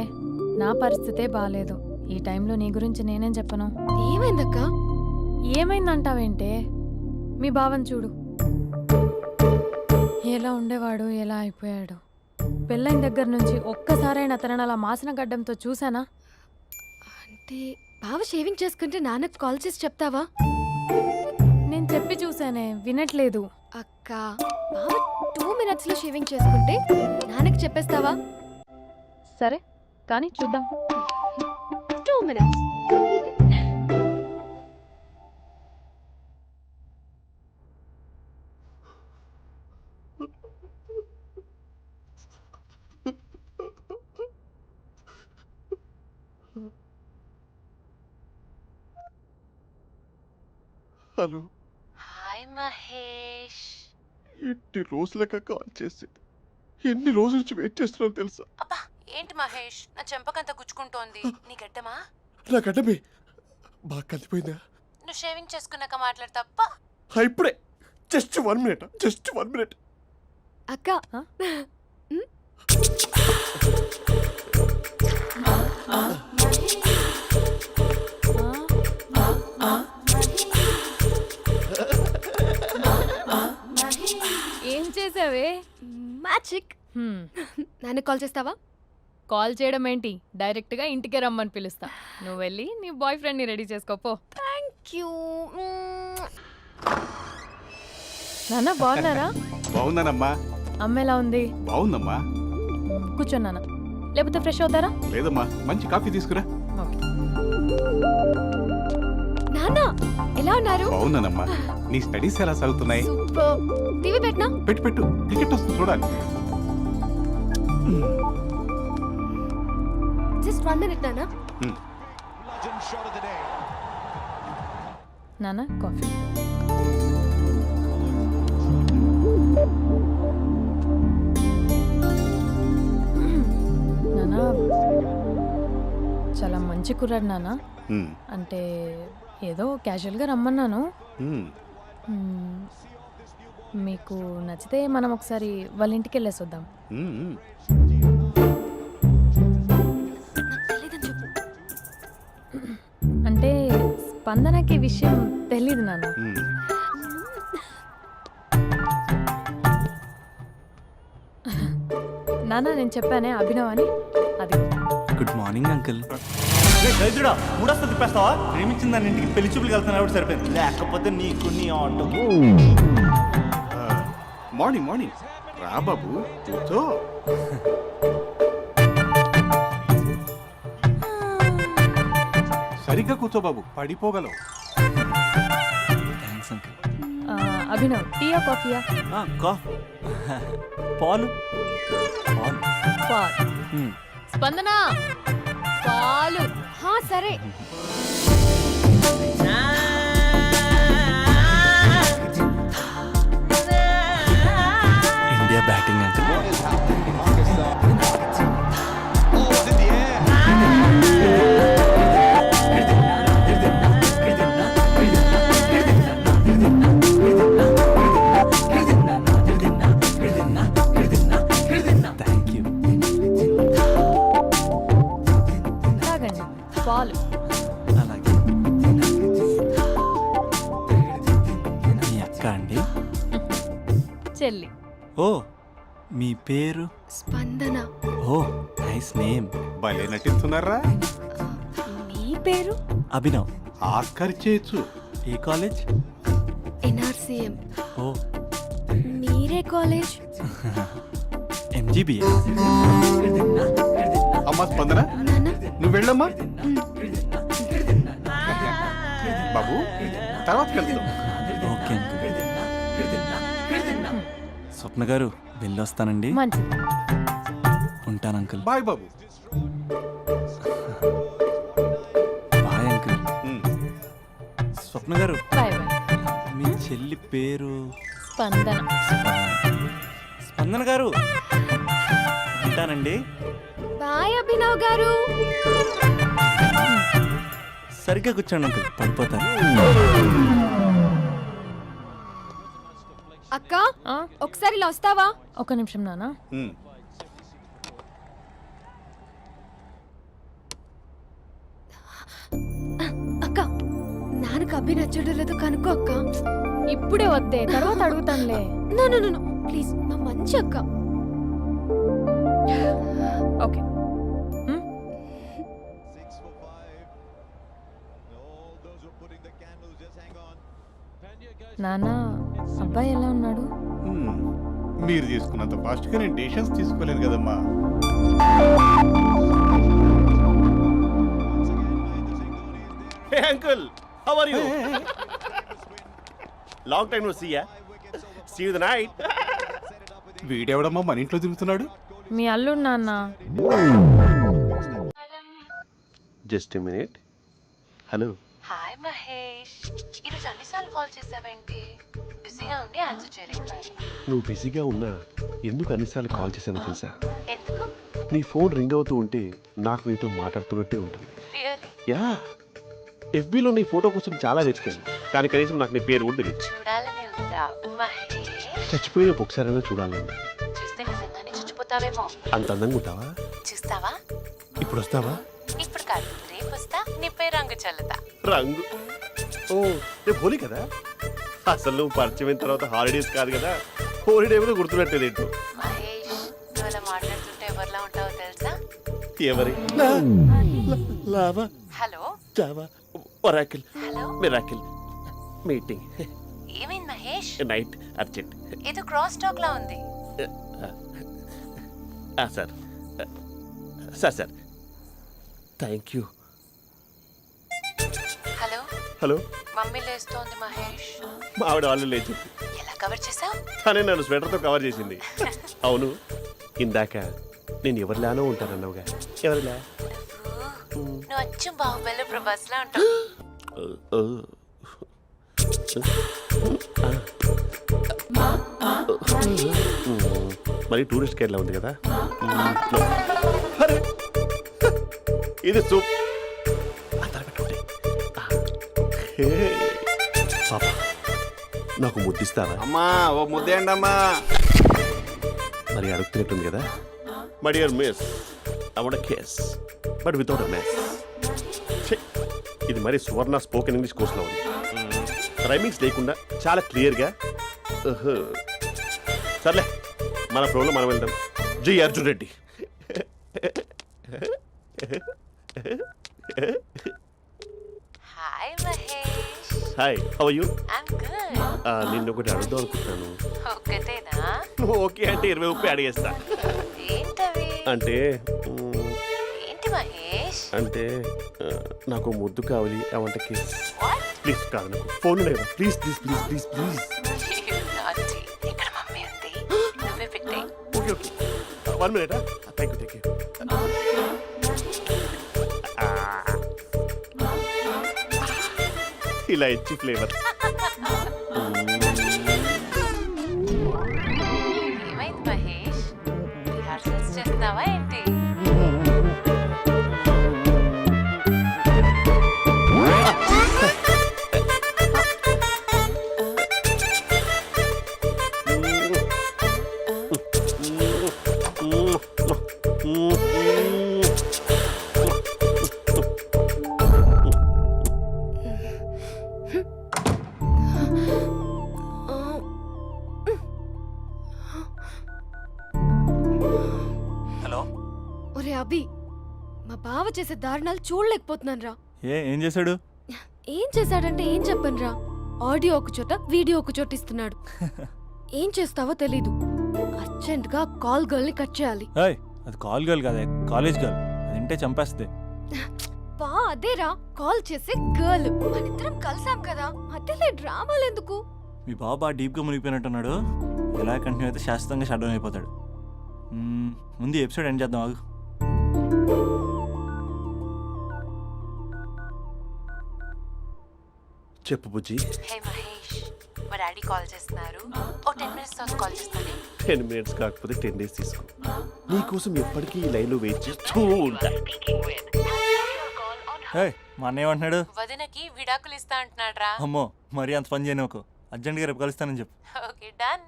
నా పరిస్థితే బాలేదు. ఈ టైంలో నీ గురించి నేనేం చెప్పను? ఏమైందక్క? ఏమైందంటావేంటే? మీ భావం చూడు, ఎలా ఉండేవాడు, ఎలా అయిపోయాడు. పెళ్ళైన దగ్గర నుంచి ఒక్కసారైనా తనని అలా మాసిన గడ్డంతో చూసానా? అంటే బావ షేవింగ్ చేసుకుంటే నాన్నకు కాల్ చేసి చెప్తావా? నేను చెప్పి చూసానే, వినట్లేదు. అక్క బావ 2 minutes లో షేవింగ్ చేసుకుంటే నాన్నకి చెప్పేస్తావా? సరే కానీ చూద్దాం. 2 minutes. Hello, hi Mahesh. ఎన్ని రోజులక కాల్ చేసి ఎన్ని రోజుల నుంచి వెయిట్ చేస్తున్నాను తెలుసా? అబ్బా ఏంటి మహేష్, నా చెంపకంత గుచ్చుకుంటోంది. నీ గడ్డమా? నా గడ్డమే బాగా కలిపోయిందా? నువ్వు షేవింగ్ చేసుకున్నాక మాట్లాడతాప్పా. ఇప్పుడే జస్ట్ 1 minute. అక్క ఏం చేసావే? మ్యాజిక్. నాన్న కాల్ చేస్తావా? కాల్ చేయడం ఏంటి, డైరెక్ట్గా ఇంటికే రమ్మని పిలుస్తా. నువ్వు వెళ్ళి నీ బాయ్ ఫ్రెండ్ని రెడీ చేసుకోపో. Thank you. నాన్న బాగున్నారా? బాగున్నానమ్మా. అమ్మ ఎలా ఉంది? బాగుందమ్మా. కూర్చోన్నానా, లేకపోతే ఫ్రెష్ అవుతారా? లేదమ్మా, మంచి కాఫీ తీసుకురా. ఓకే. నాన్న ఎలా ఉన్నారు? బాగున్నానమ్మా. నీ స్టడీస్ ఎలా సాగుతున్నాయి? సూపర్. టీవీ పెట్టనా? పెట్టు టికెట్ వస్తుంది చూడాలి. జస్ట్ 1 minute నాన్న. నాన్న కాఫీ. నాన్న చాలా మంచి కుర్రాడు నాన్న. అంటే ఏదో క్యాజువల్గా రమ్మన్నాను. మ్మ్. మీకు నచ్చితే మనం ఒకసారి వాళ్ళ ఇంటికి వెళ్ళేసి వద్దాం. నాకు తెలీదని చెప్పు. అంటే స్పందనకి విషయం తెలీదు నాన్న. నాన్న నేను చెప్పానే అభినవ్ అని అది గుడ్ మార్నింగ్ అంకుల్. దరిద్రుడా మూడొస్తా తిప్పేస్తావా? ప్రేమించిన దాని ఇంటికి పెళ్లి చూపులు వెళ్తున్నా కాబట్టి సరిపోయింది, లేకపోతే నీకు నీ ఆటోకి. మార్నింగ్ మార్నింగ్ రా బాబు కూర్చో. సరిగ్గా కూర్చో బాబు, పడిపోగలవు. Thanks uncle. అభినవ్ టీయా కాఫీయా? పాలు పాలు. పాల్. స్పందన పాలు. సరే. India batting uncle. Thank you. తాగండి పాలు. అలాగే. మీ అక్క అండి? చెల్లి. ఓ మీ పేరు? స్పందన. ఓ నైస్ నేమ్. భలే నటిస్తున్నారా? నీ పేరు? అభినవ్. ఆస్కార్ చేయొచ్చు. ఏ కాలేజ్? ఎన్ఆర్సీఎం. ఓ మీరే కాలేజ్? ఎంజీబీఏ. అమ్మా స్పందన, నాన్న. నువ్వు వెళ్ళమ్మా. బాబు తర్వాత వెళ్తాం. Okay uncle. స్వప్న గారు వెళ్ళొస్తానండి. మంచిది. ఉంటాను అంకుల్. బాయ్ బాబు. Bye uncle. స్వప్న గారు బాయ్ బాయ్. మీ చెల్లి పేరు? స్పందన. స్పందన గారు ఉంటానండి. బాయ్ అభినవ్ గారు. సరిగ్గా కూర్చోండి అంకుల్, పడిపోతారు. అక్క ఒకసారి ఇలా వస్తావా? ఒక నిమిషం నాన్న. అక్క నాన్నకు అభి నచ్చడం లేదో కనుక్కో అక్క. ఇప్పుడే వద్దే, తర్వాత అడుగుతానులే. నో ప్లీజ్, నా మంచి అక్క. ఓకే. నాన్న అబ్బాయి ఎలా ఉన్నాడు? మీరు తీసుకున్నంత ఫాస్ట్ గా నేను డెసిషన్స్ తీసుకోలేను కదమ్మా. Hey uncle, how are you? Long time no see ya. See you the night. వీడెవడమ్మా మన ఇంట్లో తిరుగుతున్నాడు? మీ అల్లుడు నాన్న. Just a minute. Hello. Hi Mahesh, ఈరోజు అన్నిసార్లు కాల్ చేసావేంటి? బిజీగా ఉండి ఆన్సర్ చేయలేదు. నువ్వు బిజీగా ఉన్నా ఎందుకు అన్నిసార్లు కాల్ చేశానో తెలుసా? ఎందుకు? నీ ఫోన్ రింగ్ అవుతూ ఉంటే నాకు నీతో మాట్లాడుతున్నట్టే ఉంటుంది. రియల్లీ? యా, ఎఫ్బీలో నీ ఫోటో కోసం చాలా వెతికాను, కానీ కనీసం నాకు నీ పేరు కూడా తెలియదు. చూడాలని ఉందా మహేష్? చచ్చిపోయిన ఒకసారైనా చూడాలని. చూస్తే నిజంగానే చచ్చిపోతావేమో. అంత అందంగా ఉంటావా? చూస్తావా? ఇప్పుడు వస్తావా? ఇప్పుడు కాదు, రేపు వస్తా, నీపై రంగు చల్లుతా. రంగు? ఓ రేపు హోలీ కదా. అసలు నువ్వు పరిచయం అయిన తర్వాత హాలిడేస్ కాదు కదా, హోలిడే కూడా గుర్తున్నట్టేది ఏంటో. మహేష్, నువ్వు అలా మాట్లాడుతుంటే ఎవరిలా ఉంటావో తెలుసా? ఎవరి? Lava, hello Java, Oracle, hello, miracle, meeting, ఏమైంది మహేష్? Night, urgent. ఏదో క్రాస్ టాక్ లా ఉంది. Sir sir sir thank you. Hello hello, mummy లేస్తోంది మహేష్. మా ఆవిడ వాళ్ళు లేచింది. ఎలా కవర్ చేసావు? తనే నన్ను స్వెటర్తో కవర్ చేసింది. అవును, ఇందాక నేను ఎవరిలానో ఉంటానన్నావుగా, ఎవరిలా? నువ్వు అచ్చం బాహుబలి ప్రభాస్ లా ఉంటావు. మరి టూరిస్ట్ గైడ్లా ఉంది కదా. అరే, ఇది సూప్. పాపా, నాకు ముద్దిస్తావా? అమ్మా ఓ ముద్దేయండి అమ్మా. మరి అడుగుతున్నట్టుంది కదా. My dear miss, I want kiss but without a mess. ఇది మరి సువర్ణ స్పోకెన్ ఇంగ్లీష్ కోర్సులో ఉంది. రైమింగ్స్ లేకుండా చాలా క్లియర్గా. సర్లే, మన ప్రోలో మనం వెళ్దాం. జై Arjun Reddy. Hi Mahesh. Hi, how are you? I'm good. నిన్ను ఒకటి అడుగుదాం అనుకుంటున్నాను. ఒక్కటేనా? ఓకే అంటే 20 రూపాయలు అడిగేస్తా. ఏంటవి? అంటే ఏంటి మహేష్? అంటే నాకు ముద్దు కావాలి. అవంటకి What? ప్లీజ్ కాదు, నాకు ఫోన్ లేదు. Please please please please please. You naughty. ఇక్కడ మమ్మీ ఉంది, నువ్వే పెట్టే. Okay okay, 1 minute. Thank you. ఇలా ఇచ్చి ఫ్లేవర్. ఏమైంది మహేష్? రిహార్సల్స్ చేస్తున్నావా ఏంటి? హలో. ఒరే అభి, మా బావ చేసే దారుణాలు చూడలేకపోతున్నాను రా. ఏం చేశాడు? ఏం చేశాడంటే ఏం చెప్పనురా. ఆడియో ఒక చోట, వీడియో ఒక చోట ఇస్తున్నాడు. ఏం చేస్తావో తెలీదు. అర్జెంట్ గా కాల్ గర్ల్ ని కట్ చేయాలి. ఏయ్, అది కాల్ గర్ల్ కాదే, కాలేజ్ గర్ల్. అది వింటే చంపేస్తే. బా అదేరా, కాల్ చేసే గర్ల్. మనిద్దరం కలిసాం కదా, మధ్యలో డ్రామాలు ఎందుకు? మీ బాబా డీప్గా మునిగిపోయినట్టున్నాడు. ఎలా కంటిన్యూ అయితే శాశ్వతంగా షట్ డౌన్ అయిపోతాడు. ముందు ఎపిసోడ్ ఎండ్ చేద్దాం, ఆగు. చెప్పు బుజ్జి. హే మహేష్, మా డాడీ కాల్ చేస్తున్నారు. ఓ 10 minutes తర్వాత కాల్ చేస్తాను. 10 minutes కాకపోతే 10 days తీసుకో. నీకోసం ఎప్పటికీ ఈ లైన్లో వెయిట్ చేస్తూ ఉంటా. హే, మా అన్నయ్య ఏమంటున్నాడు? వదినకి విడాకులు ఇస్తా అంటున్నాడు రా. అమ్మో, మరీ అంత పని చేయను. ఒక అర్జెంట్గా రేపు కలుస్తానని చెప్పు. Okay done.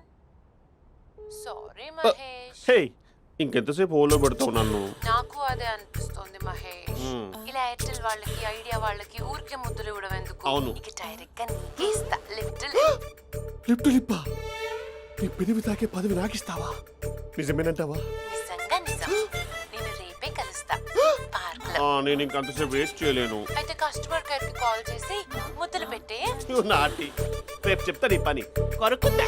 సారీ మహేష్. హే, ఇంకెంతసేపు హోల్లో పెడతావు నన్ను? నాకు అదే అనిపిస్తుంది మహేష్. ఇలా ఎయిర్టెల్ వాళ్ళకి, ఐడియా వాళ్ళకి ఊరికే ముద్దులు ఇవ్వడం ఎందుకు? అవును. ఇక డైరెక్ట్ గా నీకే ఇస్తా. లిప్టు లిప్పా, నీ పెదవి తాకే పదవి నాకిస్తావా? నిజమేనంటావా? నిజంగా నిజం. నేను రేపే కలుస్తా పార్క్ లో. నేను ఇంకంతసేపు వెయిట్ చేయలేను. అయితే కస్టమర్ కేర్ కి కాల్ చేసి ముద్దులు పెట్టే. నాటి రేపు చెప్తా నీ పని. కొరుకుందా.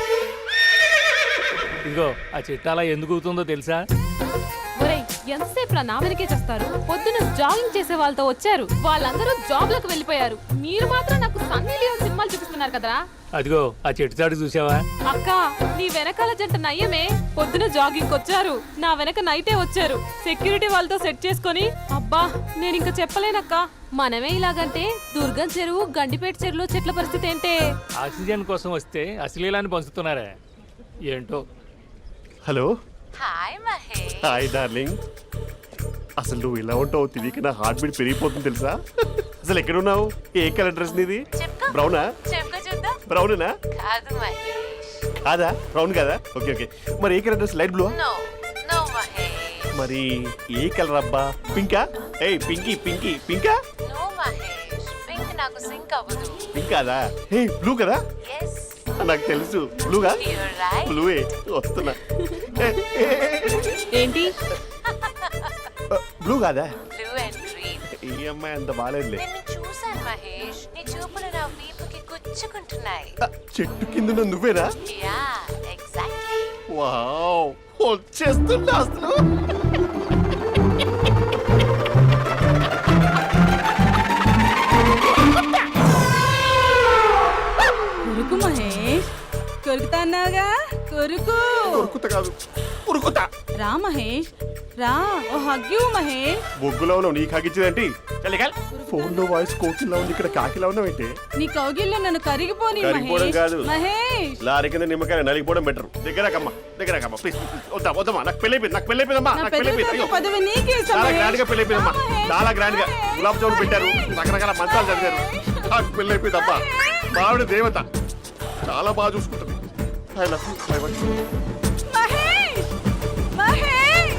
ఇదిగో ఆ చిట్టాలా ఎందుకు అవుతుందో తెలుసా? ఒరేయ్, ఎంతసేపు నా వెనకే చేస్తారు? పొద్దున జాగింగ్ చేసే వాళ్ళతో వచ్చారు, వాళ్ళందరూ జాబ్ లకు వెళ్ళిపోయారు. మీరు మాత్రం నాకు సన్నీ లియోన్ సినిమాలు చూపిస్తున్నారు కదరా. అదిగో ఆ చెట్టు చాటు చూసావా? అక్క, నీ వెనకాల జంట నయ్యమే. పొద్దున జాగింగ్ వచ్చారు, నా వెనక నైటే వచ్చారు. సెక్యూరిటీ వాళ్ళతో సెట్ చేసుకొని, అబ్బా నేను ఇంకా చెప్పలేనక్క. మనమే ఇలాగంటే దుర్గం చెరువు, గండిపేట చెరువులో చెట్ల పరిస్థితి ఏంటే? ఆక్సిజన్ కోసం వస్తే అశ్లీలాన్ని పంచుతున్నారా ఏంటో. Hello. Hi Mahesh. Hi darling. అసలు నువ్వు ఇలా ఉంటావు తిరిగి నా హార్ట్ బీట్ పెరిగిపోతుంది తెలుసా? అసలు ఎక్కడున్నావు? ఏ కలర్ డ్రెస్ నీది? బ్రౌనా? చెప్పుకో చూద్దాం. బ్రౌనేనా? కాదు మహేష్. కాదా? బ్రౌన్ కాదా? Okay okay. మరి ఏ colour dress? Light blue? No no Mahesh. మరి ఏ కలర్ అబ్బా? పింకా? ఏయ్ పింకీ పింకీ పింకా? నో మహేష్, పింక్ నాకు సింక్ అవ్వదు. పింక్ కాదా? ఏ బ్లూ కదా? ఎస్, నాకు తెలుసు. బ్లూగా? You're right. బ్లూవే వస్తున్నా. ఏంటి? బ్లూ కాదా? Blue and green. ఈ అమ్మాయి అంత బాగాలేదులే. నిన్ను చూశాను మహేష్, నీ చూపులు నా వీపుకి గుచ్చుకుంటున్నాయి. చెట్టు కింద నువ్వేనా? Yeah, exactly. వావ్, వచ్చేస్తున్నా అసలు. కొరుకు మహేష్, కొరుకుతా అన్నావుగా, కొరుకు. ఉరుకుతా కాదు, ఉరుకుతా. రా మహేష్, రా. ఓ హగ్గు మహేష్. బొగ్గులో ఉన్నావు, నీకు హగిచ్చేదేంటి? ఫోన్ లో వాయిస్ కోకిలా ఉంది, ఇక్కడ కాకిలా ఉన్నావేంటి? నీ కౌగిల్లో నన్ను కరిగిపోని కరిగిపోవడం మహేష్. కాదు. మహేష్, లారీ కింద నిమ్మకాయ నలిగిపోవడం బెటర్. దగ్గరకమ్మా, దగ్గరకమ్మా ప్లీజ్. వద్దా వద్దమ్మా, నాకు పెళ్ళైపోయింది, నాకు పెళ్ళైపోయిందమ్మా, నా నాకు పెళ్ళైపోయింది. పెద్ద అయ్యో, పదవి నీకే ఇస్తా చాలా మహేష్. గ్రాండ్ గా పెళ్ళైపోయిందమ్మా, రా మహేష్, చాలా గ్రాండ్ గా. మహేష్. గులాబ్ జామున్ పెట్టారు, రకరకాల మంచాలు చదివారు. నాకు పెళ్ళైపోయిందమ్మా. మావిడ దేవత, చాలా బాగా చూసుకుంటుంది. I love you, I want you. Mahesh, Mahesh.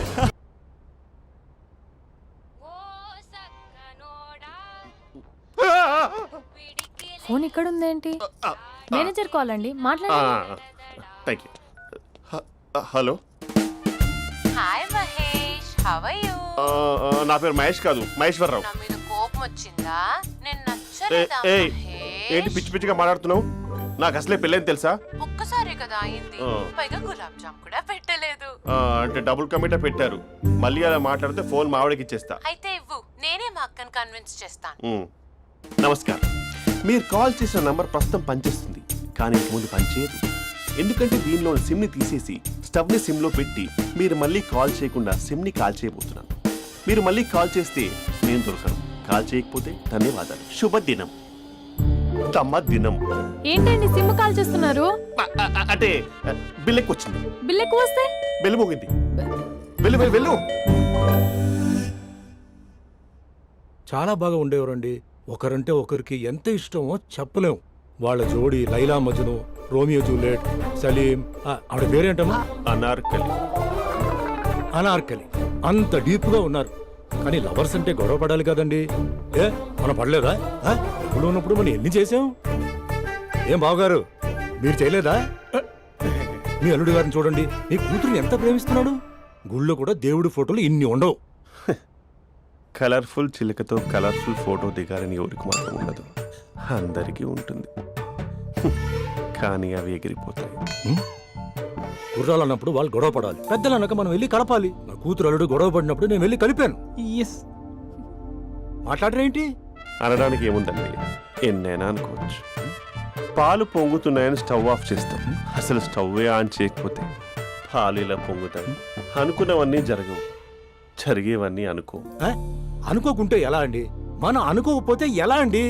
Phone ఇక్కడ ఉందేంటి? మేనేజర్ కాల్ అండి, మాట్లాడండి. Thank you. Hello. Hi Mahesh, how are you? నా పేరు మహేష్ కాదు, మహేశ్వరరావు. నా మీద కోపం వచ్చిందా? నేను నచ్చలేదా ఏంటి మహేష్? పిచ్చి పిచ్చిగా మాట్లాడుతున్నావు? నాకు అసలే పెళ్ళని తెలుసా? ఒక్కసారి కదా అయింది, పైగా గులాబ్ జామ్ కూడా పెట్టలేదు. అంటే డబుల్ కమిటా పెట్టారు. మళ్ళీ అలా మాట్లాడితే ఫోన్ మావిడకి ఇచ్చేస్తా. అయితే ఇవ్వు, నేనే మా అక్కని కన్విన్స్ చేస్తాను. నమస్కారం. మీరు కాల్ చేసిన నంబర్ ప్రస్తుతం పనిచేస్తుంది, కానీ ఇంక ముందు పనిచేయదు. ఎందుకంటే దీనిలో సిమ్ని తీసేసి స్టవ్ని సిమ్లో పెట్టి మీరు మళ్ళీ కాల్ చేయకుండా సిమ్ని కాల్ చేయబోతున్నాను. మీరు మళ్ళీ కాల్ చేస్తే నేను దొరకను, కాల్ చేయకపోతే ధన్యవాదాలు. శుభదినం. తమ దినం. ఏంటండి సిమ్ కాల్ చేస్తున్నారు? అంటే బిల్ ఎక్కువ వచ్చింది. బిల్ ఎక్కువ వస్తే బెల్లు మోగింది. వెళ్ళు వెళ్ళు వెళ్ళు. చాలా బాగా ఉండేవారండి. ఒకరంటే ఒకరికి ఎంత ఇష్టమో చెప్పలేం. వాళ్ళ జోడి లైలా మజ్ను, రోమియో జూలియట్, సలీం, ఆవిడ పేరేంటమ్మా? అనార్కలి. అనార్కలి. అంత డీప్ గా ఉన్నారు. కానీ లవర్స్ అంటే గొడవ పడాలి కదండి. ఏ మనం పడలేదా? ఎప్పుడు ఉన్నప్పుడు మనం ఎన్ని చేసాం? ఏం బావగారు, మీరు చేయలేదా? మీ అల్లుడి గారిని చూడండి, మీ కూతురుని ఎంత ప్రేమిస్తున్నాడు. గుళ్ళో కూడా దేవుడి ఫోటోలు ఇన్ని ఉండవు. కలర్ఫుల్ చిలుకతో కలర్ఫుల్ ఫోటో దిగాలని ఎవరికి మాత్రం ఉండదు, అందరికీ ఉంటుంది. కానీ అవి ఎగిరిపోతాయి. గుర్రాలు అన్నప్పుడు వాళ్ళు గొడవ పడాలి, పెద్దలు అన్నాక మనం వెళ్ళి కలపాలి. నా కూతురు అల్లుడు గొడవ పడినప్పుడు నేను వెళ్ళి కలిపాను. మాట్లాడరేంటి? అనడానికి ఏముందండి, ఎన్నైనా అనుకోవచ్చు. పాలు పొంగుతున్నాయని స్టవ్ ఆఫ్ చేస్తాం, అసలు స్టవ్వే ఆన్ చేయకపోతే పాలు ఇలా పొంగుతాయి. అనుకున్నవన్నీ జరగవు, జరిగేవన్నీ అనుకో. అనుకోకుంటే ఎలా అండి? మనం అనుకోకపోతే ఎలా అండి?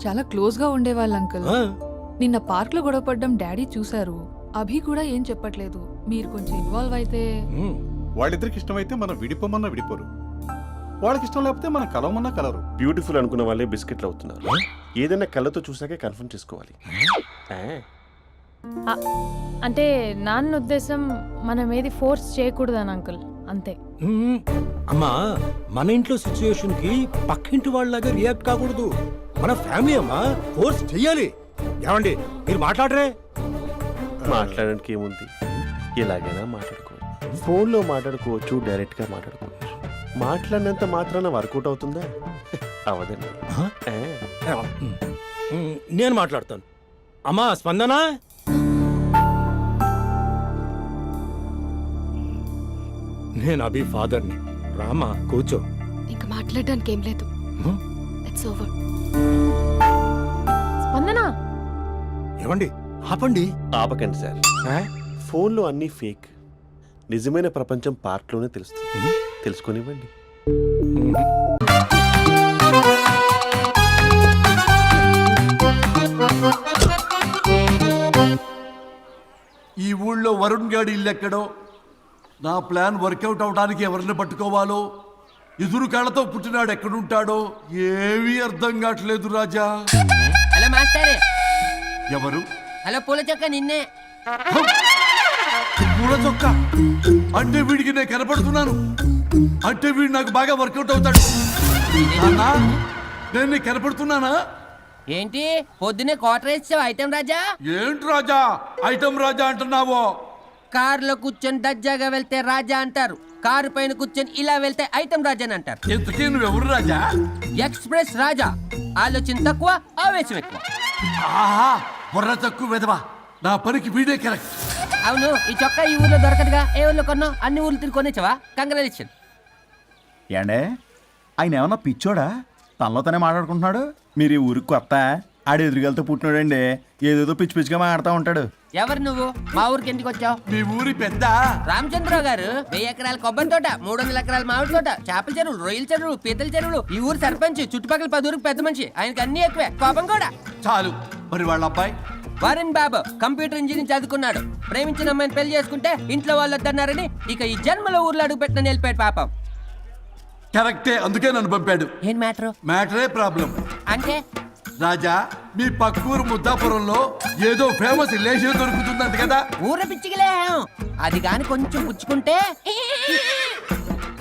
చాలా క్లోజ్ గా ఉండేవాళ్ళు అంకుల్. నిన్న పార్క్ లో గొడవపడ్డం డాడీ చూశారు. అభి కూడా ఏం చెప్పట్లేదు. మీరు కొంచెం ఇన్వాల్వ్ అయితే. వాళ్ళిద్దరికి ఇష్టమైతే మనం విడిపోమన్నా విడిపోరు, వాళ్ళకి ఇష్టం లేకపోతే మనం కలవమన్నా కలరు. బ్యూటిఫుల్ అనుకున్న వాళ్ళే బిస్కెట్లు అవుతున్నారు. ఏదైనా కళ్ళతో చూసాకే కన్ఫర్మ్ చేసుకోవాలి. అంటే నాన్న ఉద్దేశం మనం ఏది ఫోర్స్ చేయకూడదని అంకుల్, అంతే. అమ్మా, మన ఇంట్లో సిచ్యుయేషన్ కి పక్కింటి వాళ్ళలాగా రియాక్ట్ కాకూడదు. మన ఫ్యామిలీ అమ్మా, ఫోర్స్ చెయ్యాలి. ఏమండి మీరు మాట్లాడరే? మాట్లాడడానికి ఏముంది, ఎలాగైనా మాట్లాడుకోవచ్చు. ఫోన్లో మాట్లాడుకోవచ్చు, డైరెక్ట్గా మాట్లాడుకోవచ్చు. మాట్లాడినంత మాత్రాన వర్కౌట్ అవుతుందా? అవదండి. నేను మాట్లాడతాను. అమ్మా స్పందన, నేను అభి ఫాదర్ని. రామా కూర్చో. ఇంకా మాట్లాడడానికి ఏం లేదు. It's over. స్పందన, ఏమండి ఆపండి. ఆపకండి సార్. ఫోన్లో అన్నీ ఫేక్, నిజమైన ప్రపంచం పార్ట్లోనే తెలుస్తుంది. తెలుసుకొనివ్వండి. ఈ ఊళ్ళో వరుణ్ గాడి ఇల్లు ఎక్కడో, నా ప్లాన్ వర్కౌట్ అవడానికి ఎవరిని పట్టుకోవాలో, ఎదురు కాళ్ళతో పుట్టినాడు ఎక్కడుంటాడో ఏమీ అర్థం కావట్లేదు రాజా. Hello master. ఎవరు? హలో పూల చొక్క నిన్నే. పూల చొక్క అంటే వీడికి నేను కనపడుతున్నాను, అంటే వీడు నాకు బాగా వర్కౌట్ అవుతాడు. అన్నా, నేను నీకు కనపడుతున్నానా? ఏంటి పొద్దునే క్వార్టర్ వేసావు ఐటమ్ రాజా? ఏంటి రాజా ఐటమ్ రాజా అంటున్నావో? కారులో కూర్చొని దర్జాగా వెళ్తే రాజా అంటారు, కారు పైన కూర్చొని ఇలా వెళ్తే ఐటమ్ రాజా అని అంటారు. ఇంతకీ నువ్వెవరు రాజా? ఎక్స్ప్రెస్ రాజా. ఆలోచన తక్కువ, ఆవేశం ఎక్కువ. ఆహా, బుర్ర తక్కువ వెదవా. నా పనికి వీడే కరెక్ట్. అవును, ఈ చొక్కా ఈ ఊర్లో దొరకదుగా. ఏ ఊర్లో కొన్నావు? అన్ని ఊర్లు తిరిగి కొనేచ్చావా? కంగ్రాచులేషన్. ఏండే, ఆయన ఏమన్నా పిచ్చోడా? తనలో తనే మాట్లాడుకుంటున్నాడు. మీరు ఈ ఊరికి కొత్త, ఆడు ఎదురుగలతో పుట్టినాడండి, ఏదేదో పిచ్చి పిచ్చిగా మాట్లాడుతూ ఉంటాడు. ఎవరు నువ్వు? మా ఊరికి ఎందుకు వచ్చావు? మీ ఊరి పెద్ద రామచంద్రరావు గారు 1000 ఎకరాల కొబ్బరి తోట, 300 ఎకరాల మామిడి తోట, చేపల చెరువులు, రొయ్యల చెరువులు, పీతల చెరువులు. ఈ ఊరు సర్పంచ్, చుట్టుపక్కల 10 ఊరికి పెద్ద మనిషి. ఆయనకి అన్ని ఎక్కువే, కోపం కూడా. చాలు. మరి వాళ్ళ అబ్బాయి వరుణ్ బాబు కంప్యూటర్ ఇంజనీరింగ్ చదువుకున్నాడు. ప్రేమించిన అమ్మాయిని పెళ్లి చేసుకుంటే ఇంట్లో వాళ్ళు వద్దన్నారని ఇక ఈ జన్మలో ఊర్లో అడుగు పెట్టిన నిలిపాడు పాపం. కరెక్టే, అందుకే నన్ను పంపాడు. ఏం మ్యాటర్? మ్యాటరే ప్రాబ్లం. అంటే రాజా, మీ పక్కూరు ముద్దాపురంలో ఏదో ఫేమస్ రిలేషన్ దొరుకుతుందంట కదా? ఊర పిచ్చికిలే. అది గాని కొంచెం పుచ్చుకుంటే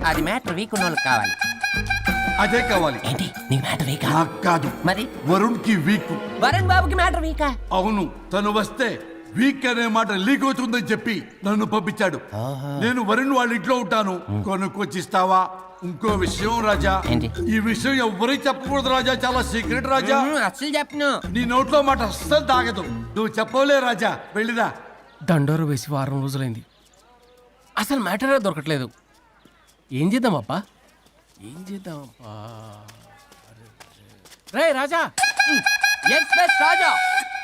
అది మ్యాటర్ వీక్ ఉన్న వాళ్ళకి కావాలి. అదే కావాలి. ఏంటి నీ మ్యాటర్ వీకా? నాకు కాదు, మరి వరుణ్ కి వీక్. వరుణ్ బాబుకి మ్యాటర్ వీకా? అవును, తను వస్తే వీక్ అనే మాట లీక్ అవుతుందని చెప్పి నన్ను పంపించాడు. నేను వరుణ్ వాళ్ళ ఇంట్లో ఉంటాను, కొనుక్కొచ్చిస్తావా? ఇంకో విషయం రాజా, ఈ విషయం ఎవరికి చెప్పకూడదు రాజా, చాలా సీక్రెట్ రాజా. అస్సలు చెప్పను. నీ నోట్లో మాట అస్సలు తాగదు. నువ్వు చెప్పవలే రాజా, వెళ్ళిదా. దండోరు వేసి వారం రోజులైంది, అసలు మ్యాటరే దొరకట్లేదు. ఏం చేద్దామప్పా, ఏం చేద్దామప్పా? రే రాజా, ఎక్స్ప్రెస్ రాజా.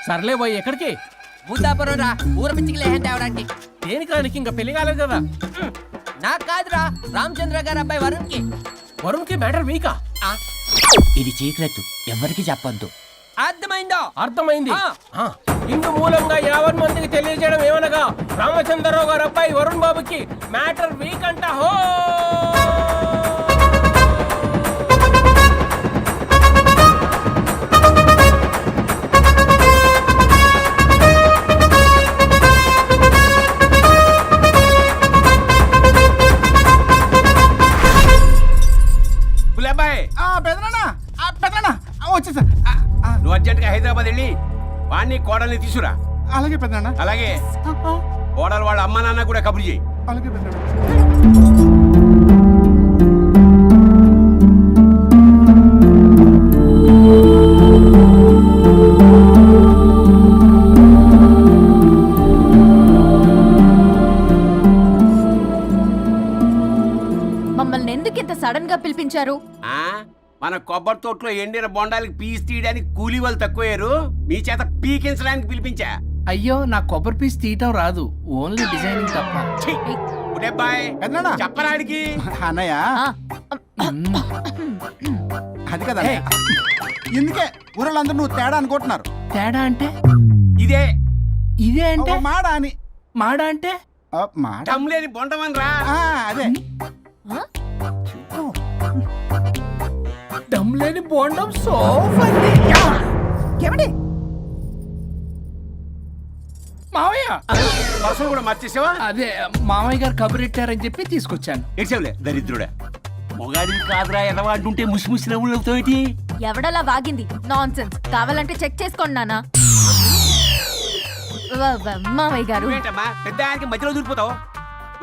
సర్లే పోయి ఎక్కడికి? బుద్ధాపురం రా, ఊర పిచ్చికి లేహండి అవడానికి. దేనికి రానికి? ఇంకా పెళ్లి కాలేదు కదా. నాకు కాదురా, రామచంద్ర గారు అబ్బాయి వరుణ్ కి. వరుణ్ కి మ్యాటర్ మీకా? ఇది సీక్రెట్, ఎవరికి చెప్పొద్దు. అర్థమైందో? అర్థమైంది. ఇందు మూలంగా 50 మందికి తెలియజేయడం ఏమనగా, రామచంద్రరావు గారు అబ్బాయి వరుణ్ బాబుకి మ్యాటర్ వీక్ అంట. హో వచ్చేసా. నువ్వు అర్జెంట్గా హైదరాబాద్ వెళ్ళి వాణ్ణి కోడల్ని తీసుకురా. అలాగే పెద్దనా. అలాగే కోడలు వాళ్ళ అమ్మ నాన్న కూడా కబురు చేయి. అలాగే పెద్దనా. మమ్మల్ని ఎందుకు ఇంత సడన్ గా పిలిపించారు? మన కొబ్బరి తోటలో ఎండిన బొండాలకి పీస్ తీయడానికి కూలీ వాళ్ళు తక్కువయ్యారు, మీ చేత పీకించడానికి పిలిపించా. అయ్యో, నా కొబ్బరి పీస్ తీయటం రాదు, ఓన్లీ డిజైనింగ్ తప్ప. చెప్పరాడికి. అన్నయ్య అది కదా, ఎందుకే ఊరలందరూ నువ్వు తేడా అనుకుంటున్నారు. తేడా అంటే ఇదే ఇదే అంటే మాడ అని. మాడ అంటే లేని బొండమని రా. అదే దమ్ లేని బోండం. మావయ్య వర్షం కూడా మార్చేసావా? అదే మామయ్య గారు కబురెట్టారని చెప్పి తీసుకొచ్చాను. ఏడ్చావులే దరిద్రుడా. మొగాడి కాదురా ఎదవా అంటుంటే ముసి ముసి నవ్వులు అవుతావేటి? ఎవడలా వాగింది? Nonsense. కావాలంటే చెక్ చేసుకోండి నాన్న. మామయ్య గారు ఏంటమ్మా పెద్ద ఆయనకి మధ్యలో దూరిపోతావు?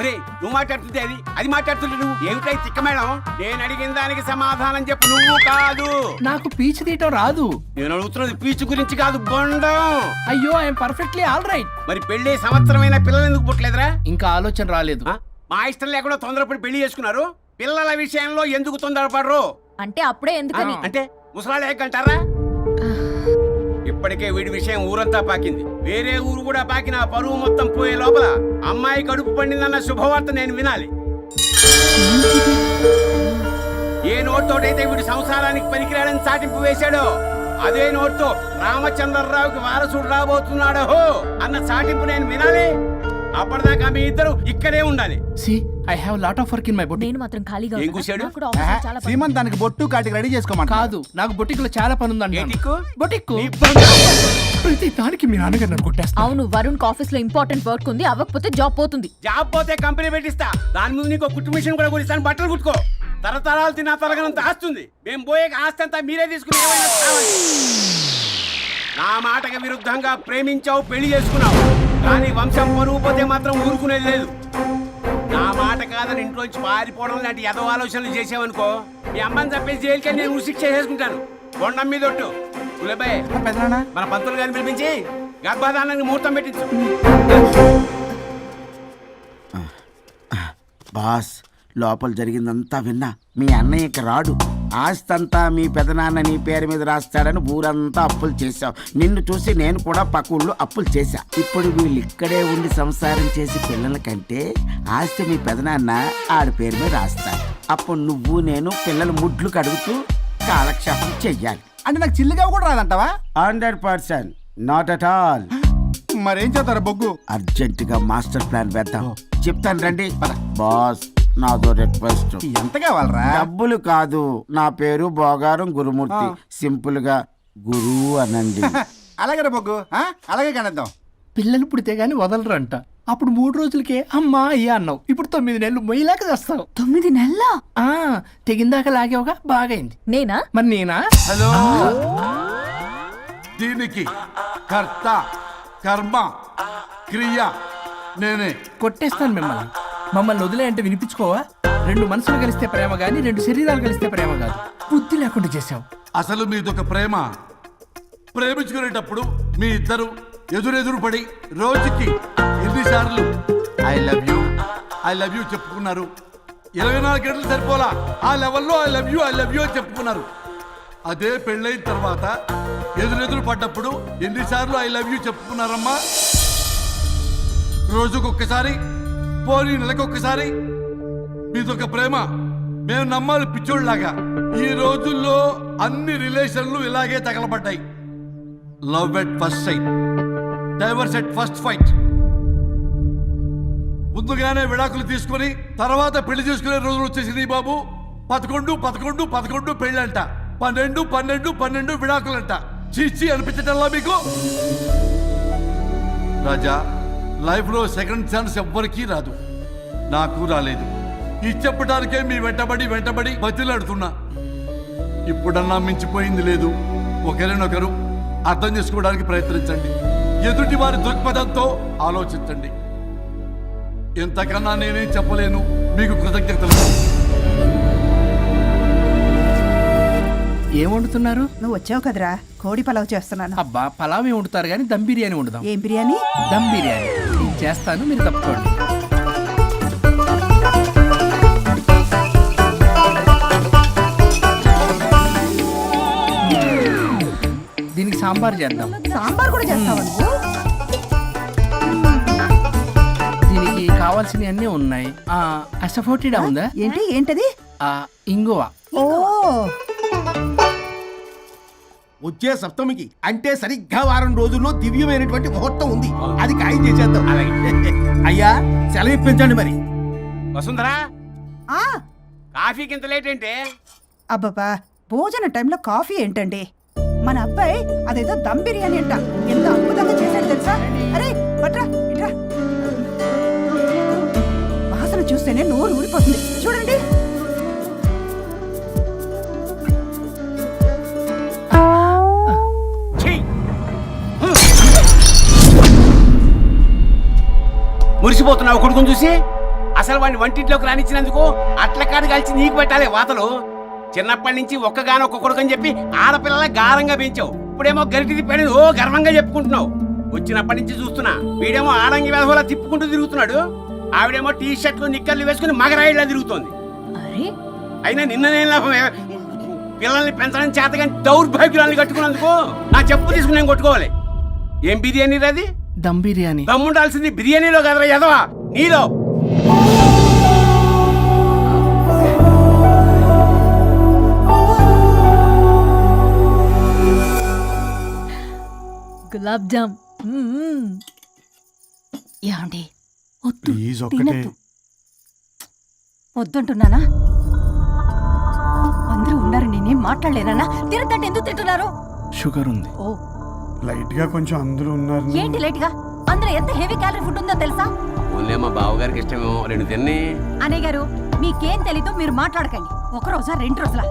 ఒరే, నువ్వు మాట్లాడుతుంటే అది అది మాట్లాడుతుంటే నువ్వు ఏమిటై తిక్క మేడం? నేను అడిగిన దానికి సమాధానం చెప్పు. నువ్వు కాదు. నాకు పీచు తీయటం రాదు. నేను అడుగుతున్నది పీచు గురించి కాదు, బొండం. అయ్యో, ఐఎమ్ పర్ఫెక్ట్లీ ఆల్ రైట్. మరి పెళ్లి సంవత్సరమైన పిల్లలు ఎందుకు పుట్టలేదురా? ఇంకా ఆలోచన రాలేదు. మా ఇష్టం లేకుండా తొందరపడి పెళ్లి చేసుకున్నారు. పిల్లల విషయంలో ఎందుకు తొందరపడరు? అంటే అప్పుడే ఎందుకని? అంటే ముసలాళ్ళు ఏకంటారా? ఇప్పటికే వీడి విషయం ఊరంతా పాకింది. వేరే ఊరు కూడా పాకిన పరువు మొత్తం పోయే లోపల అమ్మాయి కడుపు పండిందన్న శుభవార్త నేను వినాలి. ఏ నోట్తోటైతే వీడి సంసారానికి పనికిరాడని చాటింపు వేశాడో అదే నోట్తో రామచంద్రరావుకి వారసుడు రాబోతున్నాడో అన్న చాటింపు నేను వినాలి. అప్పటిదాకా మీ ఇద్దరు ఇక్కడే ఉండాలి. See I have lot of work in my boutique. నేను మాత్రం ఖాళీగా ఏం కూర్చాడు? సీమన్ దానికి బొట్టు కాటికి రెడీ చేసుకోమని. కాదు, నాకు బొటిక్ లో చాలా పని ఉందండి. బొటిక్ నీ ప్రతి దానికి మీ నాన్నగారు నన్ను కొట్టేస్తా. అవును, వరుణ్ ఆఫీస్ లో ఇంపార్టెంట్ వర్క్ ఉంది, అవ్వకపోతే జాబ్ పోతుంది. జాబ్ పోతే కంపెనీ పెట్టిస్తా. దాని ముందు నీకు కుట్టు మిషన్ కూడా కొనిస్తాను, బట్టలు కుట్టుకో. తరతరాలు తిన్నా తరగనంత ఆస్తుంది. మేము పోయే ఆస్తి అంతా మీరే తీసుకుని ఏమైనా కావాలి. నా మాటకి విరుద్ధంగా ప్రేమించావు, పెళ్లి చేసుకున్నావు, కానీ వంశం పరువు పోతే మాత్రం ఊరుకునేది లేదు. నా మాట కాదని ఇంట్లోంచి పారిపోవడం లాంటి ఎదో ఆలోచనలు చేసావనుకో, మీ అమ్మని చంపేసి జైలుకి నేను ఉసిక్ చేసుకుంటాను. బొండం మీద ఒట్టు. కులబాయ్, మన పంతులు గారిని పిలిపించి గర్భధానానికి ముహూర్తం పెట్టించు. బాస్, లోపల జరిగిందంతా విన్నా. మీ అన్నయ్యకి రాడు, ఆస్తంతా మీ పెదనాన్న నీ పేరు మీద రాస్తాడని ఊరంతా అప్పులు చేశావు. నిన్ను చూసి నేను కూడా పక్క ఊళ్ళో అప్పులు చేశా. ఇప్పుడు వీళ్ళు ఇక్కడే ఉండి సంసారం చేసి పిల్లల కంటే ఆస్తి మీ పెదనాన్న ఆడి పేరు మీద రాస్తాడు. అప్పుడు నువ్వు నేను పిల్లల ముడ్లు కడుగుతూ కాలక్షేపం చెయ్యాలి. అంటే నాకు చిల్లిగా కూడా రాదంటావా? 100%, నాట్ అట్ ఆల్. మరేం చేస్తారా బొగ్గు? అర్జెంటుగా మాస్టర్ ప్లాన్ వేద్దాం. చెప్తాను రండి. బాస్, నాదో రిక్వెస్ట్. ఎంత కావాలరా? డబ్బులు కాదు, నా పేరు బోగారం గురుమూర్తి. సింపుల్ గా గురు అనండి. అలాగే బొగ్గు, అలాగే కనేద్దాం. పిల్లలు పుడితే గానీ వదలరంట. అప్పుడు 3 రోజులకే అమ్మా అయ్యా అన్నావు. ఇప్పుడు 9 నెలలు మొయ్యలాగా చేస్తావు. 9 నెలల తెగిందాక లాగేవగా, బాగైంది. నేనా? మరి నేనా? హలో, దీనికి కర్త కర్మ క్రియ నేనే. కొట్టేస్తాను మిమ్మల్ని. మమ్మల్ని వదిలే అంటే వినిపించుకోవా? రెండు మనసులు కలిస్తే ప్రేమ గాని రెండు శరీరాలు కలిస్తే ప్రేమ కాదు. బుద్ధి లేకుండా చేసావు. అసలు మీదొక ప్రేమ. ప్రేమించుకునేటప్పుడు మీ ఇద్దరు ఎదురెదురు పడి రోజుకి ఎన్నిసార్లు ఐ లవ్ యూ చెప్పుకున్నారు? 24 గంటలు సరిపోలా. ఆ లెవెల్లో ఐ లవ్ యూ అని చెప్పుకున్నారు. అదే పెళ్ళైన తర్వాత ఎదురెదురు పడ్డప్పుడు ఎన్నిసార్లు ఐ లవ్ యూ చెప్పుకున్నారమ్మా? రోజుకొక్కసారి, పోనీ నెలకొక్కసారి. మీదొక ప్రేమ. మేము నమ్మాలి పిచ్చోళ్ళలాగా. ఈ రోజుల్లో అన్ని రిలేషన్లు ఇలాగే తగలబడ్డాయి. Love at first sight, divorce at first fight. ముందుగానే విడాకులు తీసుకొని తర్వాత పెళ్లి చేసుకునే రోజులు వచ్చేసింది బాబు. 11 పెళ్ళంట, 12 విడాకులంట. చీచి అనిపించటల్లా మీకు? రాజా, లైఫ్లో సెకండ్ ఛాన్స్ ఎవ్వరికీ రాదు. నాకు రాలేదు. ఇది చెప్పడానికే మీ వెంటబడి బతిలాడుతున్నా. ఇప్పుడన్నా మించిపోయింది లేదు. ఒకరినొకరు అర్థం చేసుకోవడానికి ప్రయత్నించండి. ఎదుటి వారి దృక్పథంతో ఆలోచించండి. ఎంతకన్నా నేనేం చెప్పలేను. మీకు కృతజ్ఞతలు. ఏం వండుతున్నారు? నువ్వు వచ్చావు కదరా, కోడి పలావ్ చేస్తున్నాను. అబ్బా, పలావ్ వండుతారు కానీ దమ్ బిర్యానీ వండుదాం. ఏం బిర్యానీ? దమ్ బిర్యానీ. నేను చేస్తాను, మీరు తప్పుకోండి. దీనికి సాంబార్ చేద్దాం. సాంబార్ కూడా చేస్తావా నువ్వు? దీనికి కావాల్సినవి అన్నీ ఉన్నాయి. అసఫోటిడా ఉందా? ఏంటది? ఇంగువ. ఓ, వచ్చే సప్తమికి అంటే సరిగ్గా వారం రోజుల్లో దివ్యమైనటువంటి ముహూర్తం ఉంది. అది ఖాయం చేసేద్దాం. అయ్యా, సెలవు ఇప్పించండి మరి. వసుంధరా, కాఫీకి ఇంత లేట్ ఏంటి? అబ్బబ్బా, భోజన టైంలో కాఫీ ఏంటండి? మన అబ్బాయి అదేదో దమ్ బిర్యానీ అంట, ఎంత అద్భుతంగా చేశాడు తెలుసా? అరే పట్రా, ఇట్రా. వాసన చూస్తేనే నోరు ఊరిపోతుంది. చూడండి. మురిసిపోతున్నావు కొడుకుని చూసి? అసలు వాడిని వంటింట్లోకి రానిచ్చినందుకు అట్ల కాడు కలిసి నీకు పెట్టాలి వాతలు. చిన్నప్పటి నుంచి ఒక్కగానొక్క కొడుకు అని చెప్పి ఆడపిల్లల గారంగా పెంచావు. ఇప్పుడేమో గరిటి తిప్పాడు ఓ గర్వంగా చెప్పుకుంటున్నావు. వచ్చినప్పటి నుంచి చూస్తున్నా, వీడేమో ఆడంగి వేధవలా తిప్పుకుంటూ తిరుగుతున్నాడు. ఆవిడేమో టీ షర్ట్లు నిక్కర్లు వేసుకుని మగరాయిలా తిరుగుతోంది. అయినా నిన్న నేను పిల్లల్ని పెంచడం చేతగాని దౌర్భాగ్యురాన్ని కట్టుకున్నందుకు నా చెప్పు తీసుకుని నేను కొట్టుకోవాలి. ఏం బిర్యానీ అది? దమ్ బిర్యానీ. దమ్ముండాల్సింది బిర్యానీలో కదరా ఎదవా, నీలో. గులాబ్ జామ్. ఏమండి? ప్లీజ్ ఒక్కటే. వద్దంటున్నానా? అందరూ ఉన్నారు, నేనేం మాట్లాడలేనా? తినదంటే ఎందుకు తింటున్నారు? షుగర్ ఉంది. ఓ, లైట్ గా కొంచెం అందరూ ఉన్నారు. ఏంటి లైట్ గా? అందులో ఎంత హెవీ క్యాలరీ ఫుడ్ ఉందో తెలుసా? ఓన్లే మా బావగారికి ఇష్టమేమో 2 తిన్ని. అన్నయ్య గారు, మీకేం తెలీదు, మీరు మాట్లాడకండి. 1 రోజా 2 రోజులా?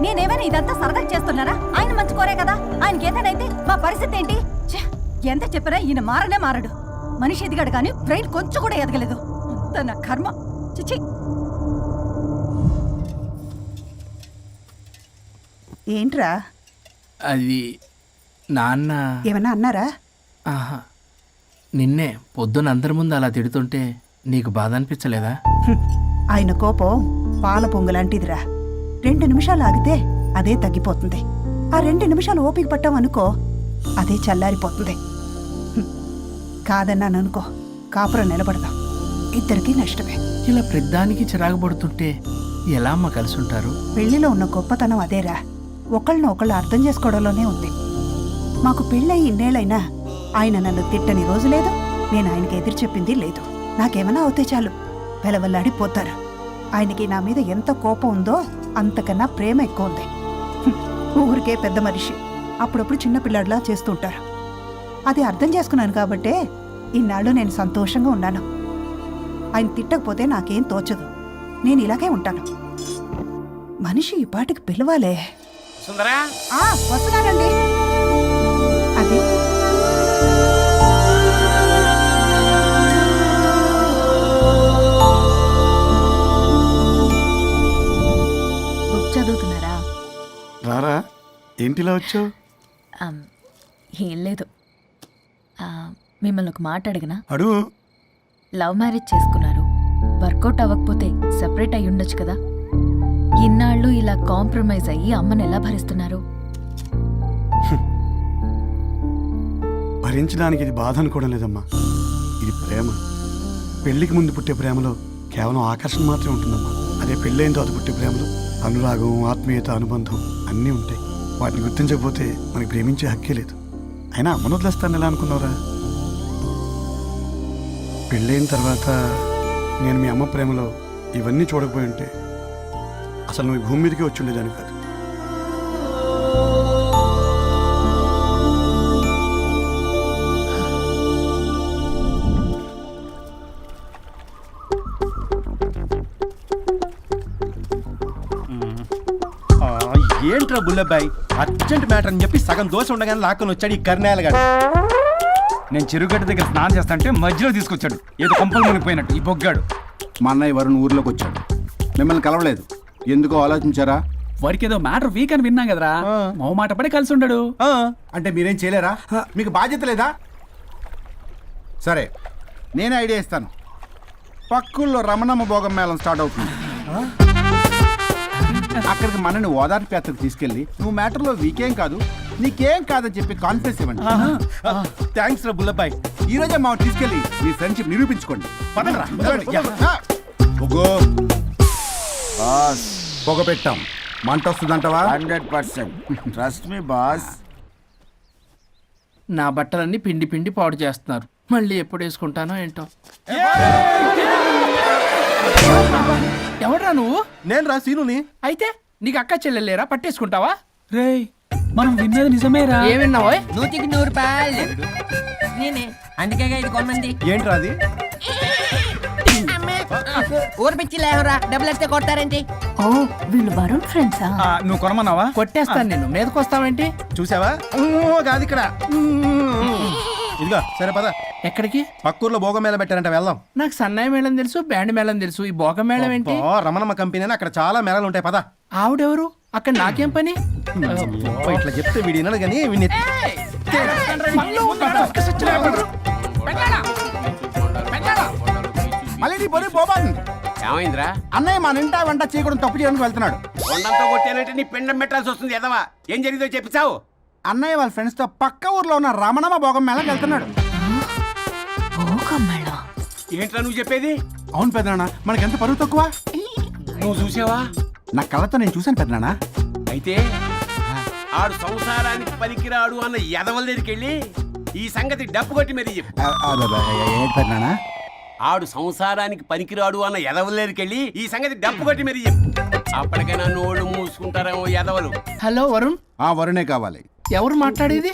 నేనేమైనా ఇదంతా సరదా చేస్తున్నారా? ఆయన మంచి కోరే కదా. ఆయనకి ఏదైతే మా పరిస్థితి ఏంటి? ఛే, ఎంత చెప్పినా ఈయన మారడు. మనిషి ఎదిగాడు కానీ బ్రెయిన్ కొంచెం కూడా ఎదగలేదు. అంత నా కర్మ. చిచి. ఏంట్రా? అది నాన్న ఏమన్నా అన్నారా? ఆహా, నిన్నే పొద్దున అందరి ముందు అలా తిడుతుంటే నీకు బాధ అనిపించలేదా? ఆయన కోపం పాల పొంగులాంటిదిరా. 2 నిమిషాలు ఆగితే అదే తగ్గిపోతుంది. ఆ 2 నిమిషాలు ఓపిక పట్టామనుకో, అదే చల్లారిపోతుంది. కాదన్నాననుకో, కాపురం నిలబడదాం. ఇద్దరికీ నష్టమే. ఇలా ప్రతిదానికి చిరాకు పడుతుంటే ఎలా అమ్మ కలిసి ఉంటారు? పెళ్లిలో ఉన్న గొప్పతనం అదేరా, ఒకళ్ళని అర్థం చేసుకోవడంలోనే ఉంది. మాకు పెళ్ళయి ఇన్నేళ్ళైనా ఆయన నన్ను తిట్టని రోజు లేదు, నేను ఆయనకి ఎదురు చెప్పింది లేదు. నాకేమైనా అవుతే చాలు వెలవల్లాడిపోతారు. ఆయనకి నా మీద ఎంత కోపం ఉందో అంతకన్నా ప్రేమ ఎక్కువ ఉంది. ఊరికే పెద్ద మనిషి, అప్పుడప్పుడు చిన్నపిల్లాడిలా చేస్తుంటారు. అది అర్థం చేసుకున్నాను కాబట్టే ఇన్నాళ్ళు నేను సంతోషంగా ఉన్నాను. ఆయన తిట్టకపోతే నాకేం తోచదు. నేను ఇలాగే ఉంటాను. మనిషి ఈ పాటికి పిలవాలే. సుందరా, వస్తున్నానండి. అది ఏంటిలా వచ్చావు? ఏం లేదు, మిమ్మల్ని ఒక మాట అడిగినా? అడుగు. లవ్ మ్యారేజ్ చేసుకున్నారు, వర్కౌట్ అవ్వకపోతే సెపరేట్ అయ్యి ఉండొచ్చు కదా. ఇన్నాళ్ళు ఇలా కాంప్రమైజ్ అయ్యి అమ్మని ఎలా భరిస్తున్నారు? భరించడానికి ఇది బాధ అనుకోవడం లేదమ్మా, ఇది ప్రేమ. పెళ్లికి ముందు పుట్టే ప్రేమలో కేవలం ఆకర్షణ మాత్రమే ఉంటుందమ్మా. అదే పెళ్ళైన తర్వాత పుట్టే ప్రేమలో అనురాగం, ఆత్మీయత, అనుబంధం అన్నీ ఉంటాయి. వాటిని గుర్తించకపోతే మనకి ప్రేమించే హక్కే లేదు. అయినా అమ్మను వదిలేస్తాను ఎలా అనుకున్నావురా? పెళ్ళైన తర్వాత నేను మీ అమ్మ ప్రేమలో ఇవన్నీ చూడకపోయి ఉంటే అసలు నువ్వు ఈ భూమి మీదకే వచ్చి ఉండేదాన్ని కాదు. ఏంట్రా బుల్లబ్బాయ్, అర్జెంట్ మ్యాటర్ అని చెప్పి సగం దోశ ఉండగానే లాక్కొని వచ్చాడు ఈ కర్ణాలగాడు. నేను చెరుగడ్డ దగ్గర స్నానం చేస్తాంటే మధ్యలో తీసుకొచ్చాడు, ఏదో కంపలు మునిగిపోయినట్టు ఈ బొగ్గాడు. మా అన్నయ్య వరుణ్ ఊర్లోకి వచ్చాడు, మిమ్మల్ని కలవలేదు. ఎందుకో ఆలోచించారా? వారికి ఏదో మ్యాటర్ వీక్ అని విన్నాం కదరా, మో మాట పడి కలిసి ఉండడు. అంటే మీరేం చేయలేరా? మీకు బాధ్యత లేదా? సరే, నేనే ఐడియా ఇస్తాను. పక్కుల్లో రమణమ్మ భోగం మేళం స్టార్ట్ అవుతుంది. అక్కడికి మనని ఓదార్పు యాత్రకు తీసుకెళ్ళి నువ్వు మ్యాటర్లో వీకేం కాదు, నీకేం కాదని చెప్పి కాన్ఫిడెన్స్ ఇవ్వండి. థ్యాంక్స్ రా బుల్లబ్బాయ్. ఈ రోజే మా తీసుకెళ్ళి మీ ఫ్రెండ్షిప్ నిరూపించుకోండి. పదండ్రా. పొగ పెట్టాం, మంట వస్తుందంటవా? 100%. Trust me boss. నా బట్టలన్నీ పిండి పిండి పాడు చేస్తున్నారు, మళ్ళీ ఎప్పుడు వేసుకుంటానో ఏంటో. ఎవడ్రా నువ్వు? నేను రా సీనుని. అయితే నీకు అక్క చెల్లెలేరా, పట్టేసుకుంటావా? రేయ్, మనం విన్నది నిజమేరా. ఏ విన్నావో? 100 రూపాయలు నేనే, అందుకే ఇది కొమ్మంది. ఏంట్రా అది? ఊరు పిచ్చి లేవరా, డబ్బులు ఎత్తే కొడతారేంటి? ఓ, వీళ్ళు వరుణ్ ఫ్రెండ్సా? నువ్వు కొనమన్నావా? కొట్టేస్తాను నేను, మీదకొస్తావేంటి? చూసావా? కాదు ఇక్కడ. ఇదిగో సరే పద. ఎక్కడికి? పక్కూర్లో భోగం మేళ పెట్టారంట, వెళ్దాం. నాకు సన్నాయి మేళం తెలుసు, బ్యాండ్ మేళం తెలుసు, ఈ బోగం మేళం ఏంటి? రమణమ్మ కంపెనీ అని అక్కడ చాలా మేళలు ఉంటాయి, పద. ఆవిడెవరు? అక్కడ నాకేం పని? ఇట్లా చెప్తే వీడి వినడు కానీ వీడిని మళ్ళీ నీ బొరి పోబాను. ఏమైందిరా? అన్నయ్య మన ఇంటా వెంట చేయకూడదు తప్పు చేయడానికి వెళ్తున్నాడు. కొండంతో కొట్టానంటే నీ పిండం పెట్టాల్సి వస్తుంది ఎదవా. ఏం జరిగిందో చెప్పిచావు? అన్నయ్య వాళ్ళ ఫ్రెండ్స్ తో పక్క ఊర్లో ఉన్న రమణమ్మ భోగం మేళకి వెళ్తున్నాడు. ఏంట్రా నువ్వు చెప్పేది? అవును పెద్దనాన్న, మనకెంత పరువు తక్కువ. నువ్వు చూసావా? నా కళ్ళతో నేను చూశాను పెద్దనాన్న. అయితే ఆడు సంసారానికి పనికిరాడు అన్న ఎదవల దగ్గరికి వెళ్ళి ఈ సంగతి డప్పు కొట్టి మరీ చెప్పు. ఏంటి పెద్దనాన్న? ఆడు సంసారానికి పనికిరాడు అన్న ఎదవల దగ్గరికి వెళ్ళి ఈ సంగతి డప్పు కొట్టి మరీ చెప్పు. అప్పటికైనా నోళ్ళు మూసుకుంటారేమో ఎదవలు. హలో వరుణ్. వరుణే కావాలి. ఎవరు మాట్లాడేది?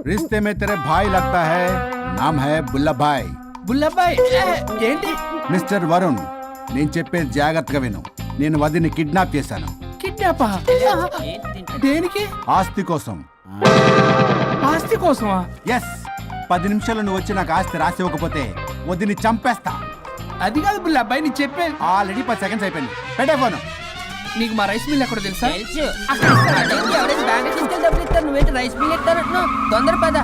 रिश्ते में तेरे भाई लगता है, नाम है बुल्ला भाई. బుల్లబ్బాయ్ ఏంటి? మిస్టర్ వరుణ్, నేను చెప్పేది జాగ్రత్తగా విను. నేను వదిని కిడ్నాప్ చేశాను. కిడ్నాపా? దేనికి? ఆస్తి కోసం. ఆస్తి కోసమా? ఎస్. 10 నిమిషాలు నువ్వు వచ్చి నాకు ఆస్తి రాసి ఇవ్వకపోతే వదిని చంపేస్తా. అది కాదు బుల్లబ్బాయ్, నీ చెప్పేది. ఆల్రెడీ 10 సెకండ్స్ అయిపోయింది. పెట్టే ఫోన్. నీకు మా రైస్ మిల్ ఎక్కడ తెలుసా? నువ్వేంటి రైస్ మిల్ ఎత్తానంటున్నావు? తొందర పద.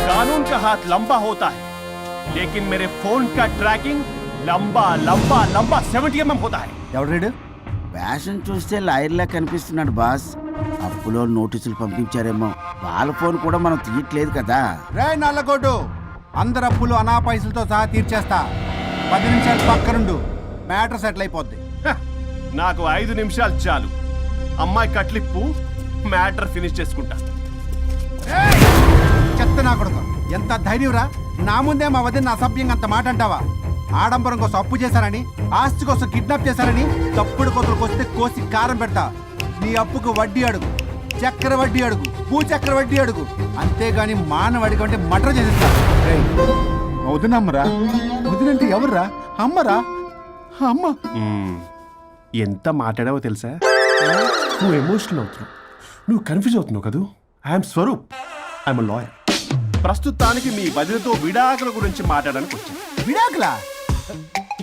कानून का हाथ लंबा होता है, लेकिन मेरे फोन का ट्रैकिंग लंबा लंबा लंबा 70 mm होता है. ఎవడు ఫ్యాషన్ చూస్తే లాయర్లా కనిపిస్తున్నాడు బాస్. అప్పులో నోటీసులు పంపించారేమో, వాళ్ళ ఫోన్ కూడా మనం తీయట్లేదు కదా. రే నల్లకోటు, అందరు అప్పులు అనా పైసలతో సహా తీర్చేస్తా. 10 నిమిషాలు పక్కనుండు, మ్యాటర్ సెటిల్ అయిపోద్ది. నాకు 5 నిమిషాలు చాలు. అమ్మాయి కట్లిప్పు, మ్యాటర్ ఫినిష్ చేసుకుంటా. చెత్త నా కొడుకు, ఎంత ధైర్యంరా! నా ముందే మా వదిన అసభ్యంగా అంత మాట అంటావా? ఆడంబరం కోసం అప్పు చేశారని, ఆస్తి కోసం కిడ్నాప్ చేశారని తప్పుడు కొతులకు వస్తే కోసి కారం పెడతా. నీ అప్పుకు వడ్డీ అడుగు, చక్ర వడ్డీ అడుగు, భూచక్ర వడ్డీ అడుగు, అంతేగాని మానవ అడిగి అంటే మటర్ చేసేస్తా. వదినమ్మరా? వదినంటే ఎవర్రా? అమ్మరా? అమ్మ. ఎంత మాట్లాడావో తెలుసా? నువ్వు ఎమోషనల్ అవుతున్నావు, నువ్వు కన్ఫ్యూజ్ అవుతున్నావు కదూ. I'm Swaroop, I'm lawyer. ప్రస్తుతానికి మీ వదినతో విడాకుల గురించి మాట్లాడడానికి వచ్చాను. విడాకులా?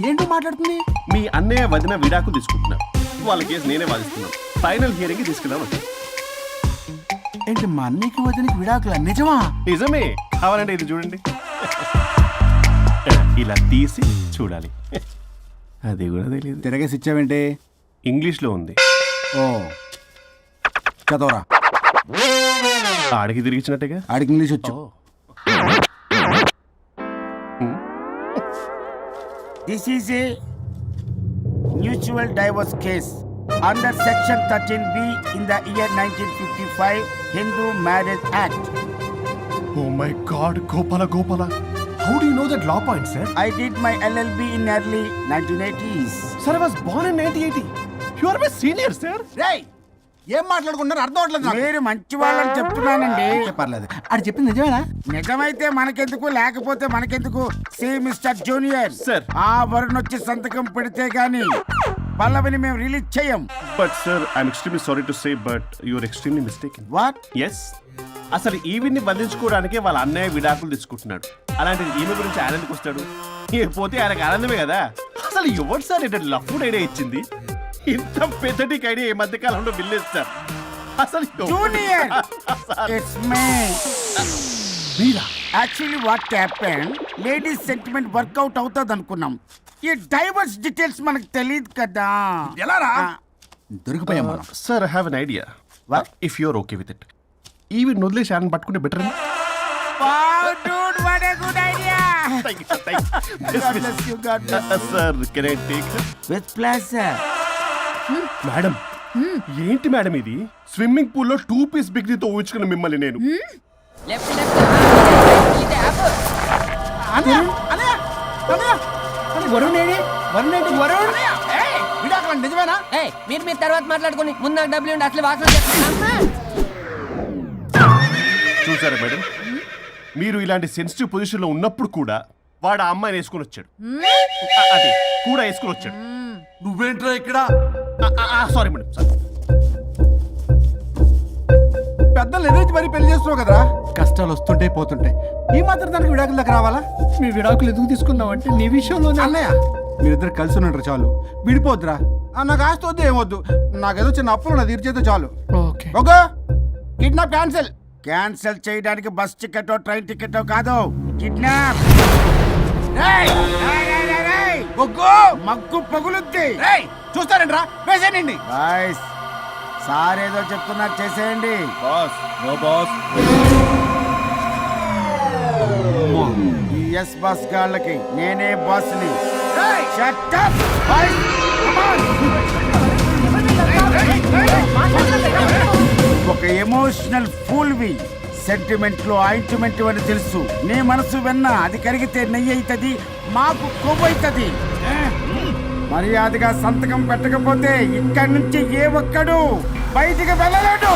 ఏంటో మాట్లాడుతుంది? మీ అన్నయ్య వదిన విడాకులు తీసుకుంటున్నారు. వాళ్ళ కేసు నేనే వాదిస్తున్నాను. ఫైనల్ హియరింగ్ తీసుకెళ్ళాను. ఏంటి మా అన్నయ్యకి వదినకి విడాకులా? నిజమా? నిజమే. కావాలంటే ఇది చూడండి. ఇలా తీసి చూడాలి. అది కూడా తెలియదు. తిరగేసి ఇచ్చావేంటి? ఇంగ్లీష్లో ఉంది. ఓ చదవరా. ఆడికి తిరిగిచ్చినట్టుగా. ఆడికి ఇంగ్లీష్ వచ్చు. This is a mutual divorce case under section 13B in the year 1955 Hindu Marriage Act. Oh my God, Gopala. How do you know that law point, sir? I did my LLB in early 1980s. Sir, I was born in 1980. You are my senior, sir. రేయ్, ఏం మాట్లాడుకుంటున్నారు అర్థం అవట్లేదు నాకు. మీరు మంచి వాళ్ళని చెప్తున్నానండి. పర్లేదు. ఆడు చెప్పింది నిజమేనా? నిజమైతే మనకెందుకు, లేకపోతే మనకెందుకు? సి మిస్టర్ జూనియర్, సార్, ఆ వరుణ్ వచ్చి సంతకం పెడితే గాని పల్లవిని మేము రిలీజ్ చేయం. But sir, I'm extremely sorry to say, but you are extremely mistaken. What? Yes. అసలు ఈవిని బంధించుకోవడానికే వాళ్ళ అన్నయ్య విడాకులు తీసుకుంటున్నాడు. అలాంటిది ఈమె గురించి ఆయన ఎందుకు వస్తాడు? పోతే ఆయనకు ఆనందమే కదా. అసలు ఎవరు సార్ ఇటు లఫ్డ్ ఐడియా ఇచ్చింది? ఇంత పెద్దటికి ఐడియా ఈ మధ్య కాలంలో విల్లేస్తారు. అసలు జూనియర్, ఇట్స్ మీ. మీరా? Actually what happen, ladies sentiment work out అవుతుంది అనుకున్నాం. ఈ డైవర్స్ డీటెయిల్స్ మనకు తెలియదు కదా. ఎలా రా? దొరికిపోయాం. Sir, I have an idea. If you're okay with it, ఈవిని వదిలేసి ఆయన పట్టుకుంటే better. Wow, dude, what a good idea. God bless you, God bless you. Sir, can I take her? With pleasure. Madam, ఏంటి మేడం ఇది? స్విమ్మింగ్ పూల్ లో 2 పీస్ బిగ్నీతో ఊహించుకున్న మిమ్మల్ని నేను. నిజమేనా? మీరు తర్వాత మాట్లాడుకుని ముందు నాకు డబ్బులు ఉండి అసలు వాసన చూసారా మేడం, మీరు ఇలాంటి సెన్సిటివ్ పొజిషన్ లో ఉన్నప్పుడు కూడా వాడు ఆ అమ్మాయిని వేసుకుని వచ్చాడు. అదే కూడా వేసుకుని వచ్చాడు. నువ్వేంట్రా ఇక్కడ? Sorry madam, sorry. పెద్దలు ఎదురు మరి పెళ్లి చేస్తున్నావు కదరా. కష్టాలు వస్తుంటే పోతుంటాయి. ఈ మాత్రం దానికి విడాకుల దగ్గర రావాలా? మీ విడాకులు ఎందుకు తీసుకున్నావు అంటే నీ విషయంలో అన్నయ్య, మీరిద్దరు కలిసి ఉన్నట్టు చాలు. విడిపోద్దురా. నాకు ఆస్తి వద్దు, ఏమొద్దు. నాకేదో చిన్న అప్పులు నా తీర్చేదో చాలు. ఓకే. Kidnap cancel. క్యాన్సిల్ చేయడానికి బస్ టికెటో ట్రైన్ టికెటో కాదు, కిడ్నాప్. మగ్గు పగులుద్ది. చూస్తారండి రా, వేసేయండి. బాయ్స్, సార్ ఏదో చెప్తున్నారు, చేసేయండి. Boss, no boss. ఈ ఎస్ బాస్ గాళ్ళకి నేనే బాస్ని. Shut up, boys. Come on. ఒక ఎమోషనల్ ఫూల్వి. సెంటిమెంట్ లో ఆయింట్మెంట్ అని తెలుసు. నీ మనసు వెన్న, అది కరిగితే నెయ్యి అవుతుంది, మాకు కొవ్వు అవుతుంది. మర్యాదగా సంతకం పెట్టకపోతే ఇక్కడి నుంచి ఏ ఒక్కడు బయటికి వెళ్ళలేడు.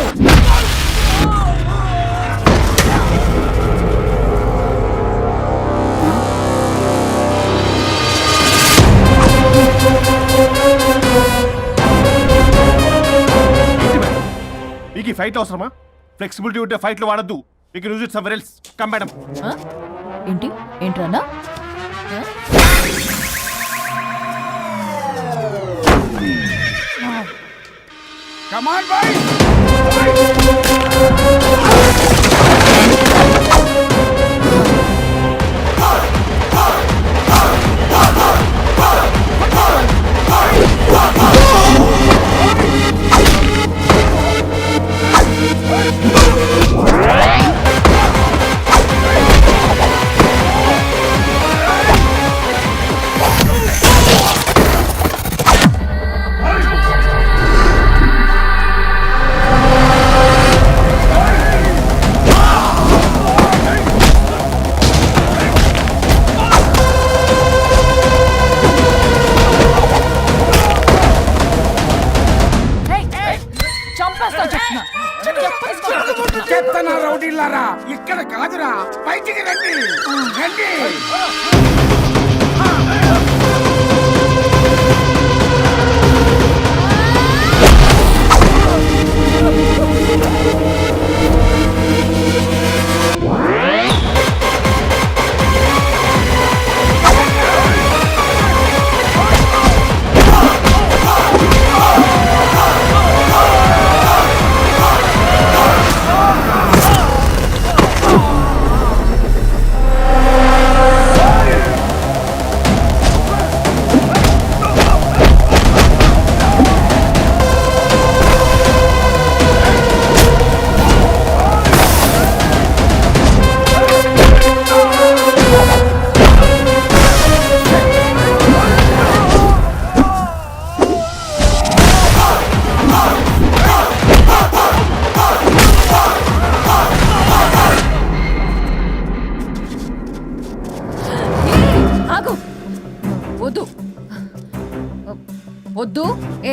మీకు ఈ ఫైట్ అవసరమా? ఫ్లెక్సిబిలిటీ ఉంటే ఫైట్ లో వాడద్దు. You can use it somewhere else. Come madam. ఏంటి ఏంట్రన్నా? Come on, boys. చెప్తానా రౌడీలారా, ఇక్కడ కాదురా, బయటికి రండి రండి.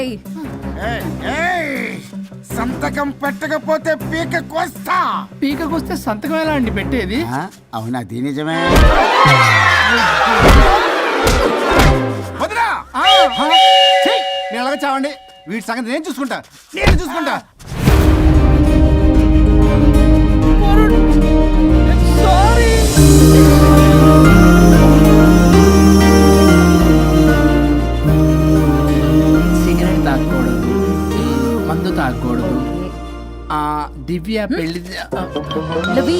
ఏయ్ సంతకం పెట్టకపోతే పీక కోస్తా. పీకకొస్తే సంతకం ఎలా అండి పెట్టేది? అవునా? అది నిజమే. వదినా నేను ఎలాగ చావండి, వీటి సంగతి నేను చూసుకుంటా. సిగరెట్ తాగకూడదు, మందు తాగకూడదు. దివ్య పెళ్లి లవి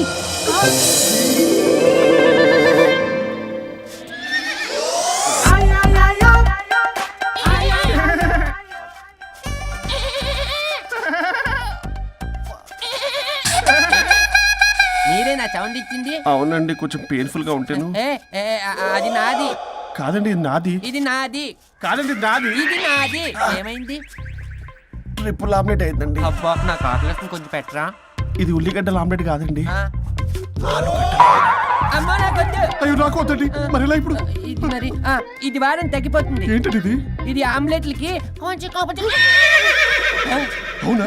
మీరేనా సౌండ్ ఇచ్చింది? అవునండి, కొంచెం పెయిన్ఫుల్ గా ఉంటాను. అది నాది. కాదండి నాది. ఇది నాది. కాదండి నాది. ఇది నాది. ఏమైంది? ట్రిపుల్ ఆమ్లెట్ అయిందండి. అబ్బా నాకు ఆకలిస్తుంది, కొంచెం పెట్టరా. ఇది ఉల్లిగడ్డల ఆమ్లెట్ కాదండి. అమ్మా నాకొద్దు. అయ్యో నాకు వద్దండి. మరి ఎలా ఇప్పుడు? ఇది మరి ఇది వారం తగ్గిపోతుంది. ఏంటది ఇది? ఇది ఆమ్లెట్లకి కొంచెం అవునా?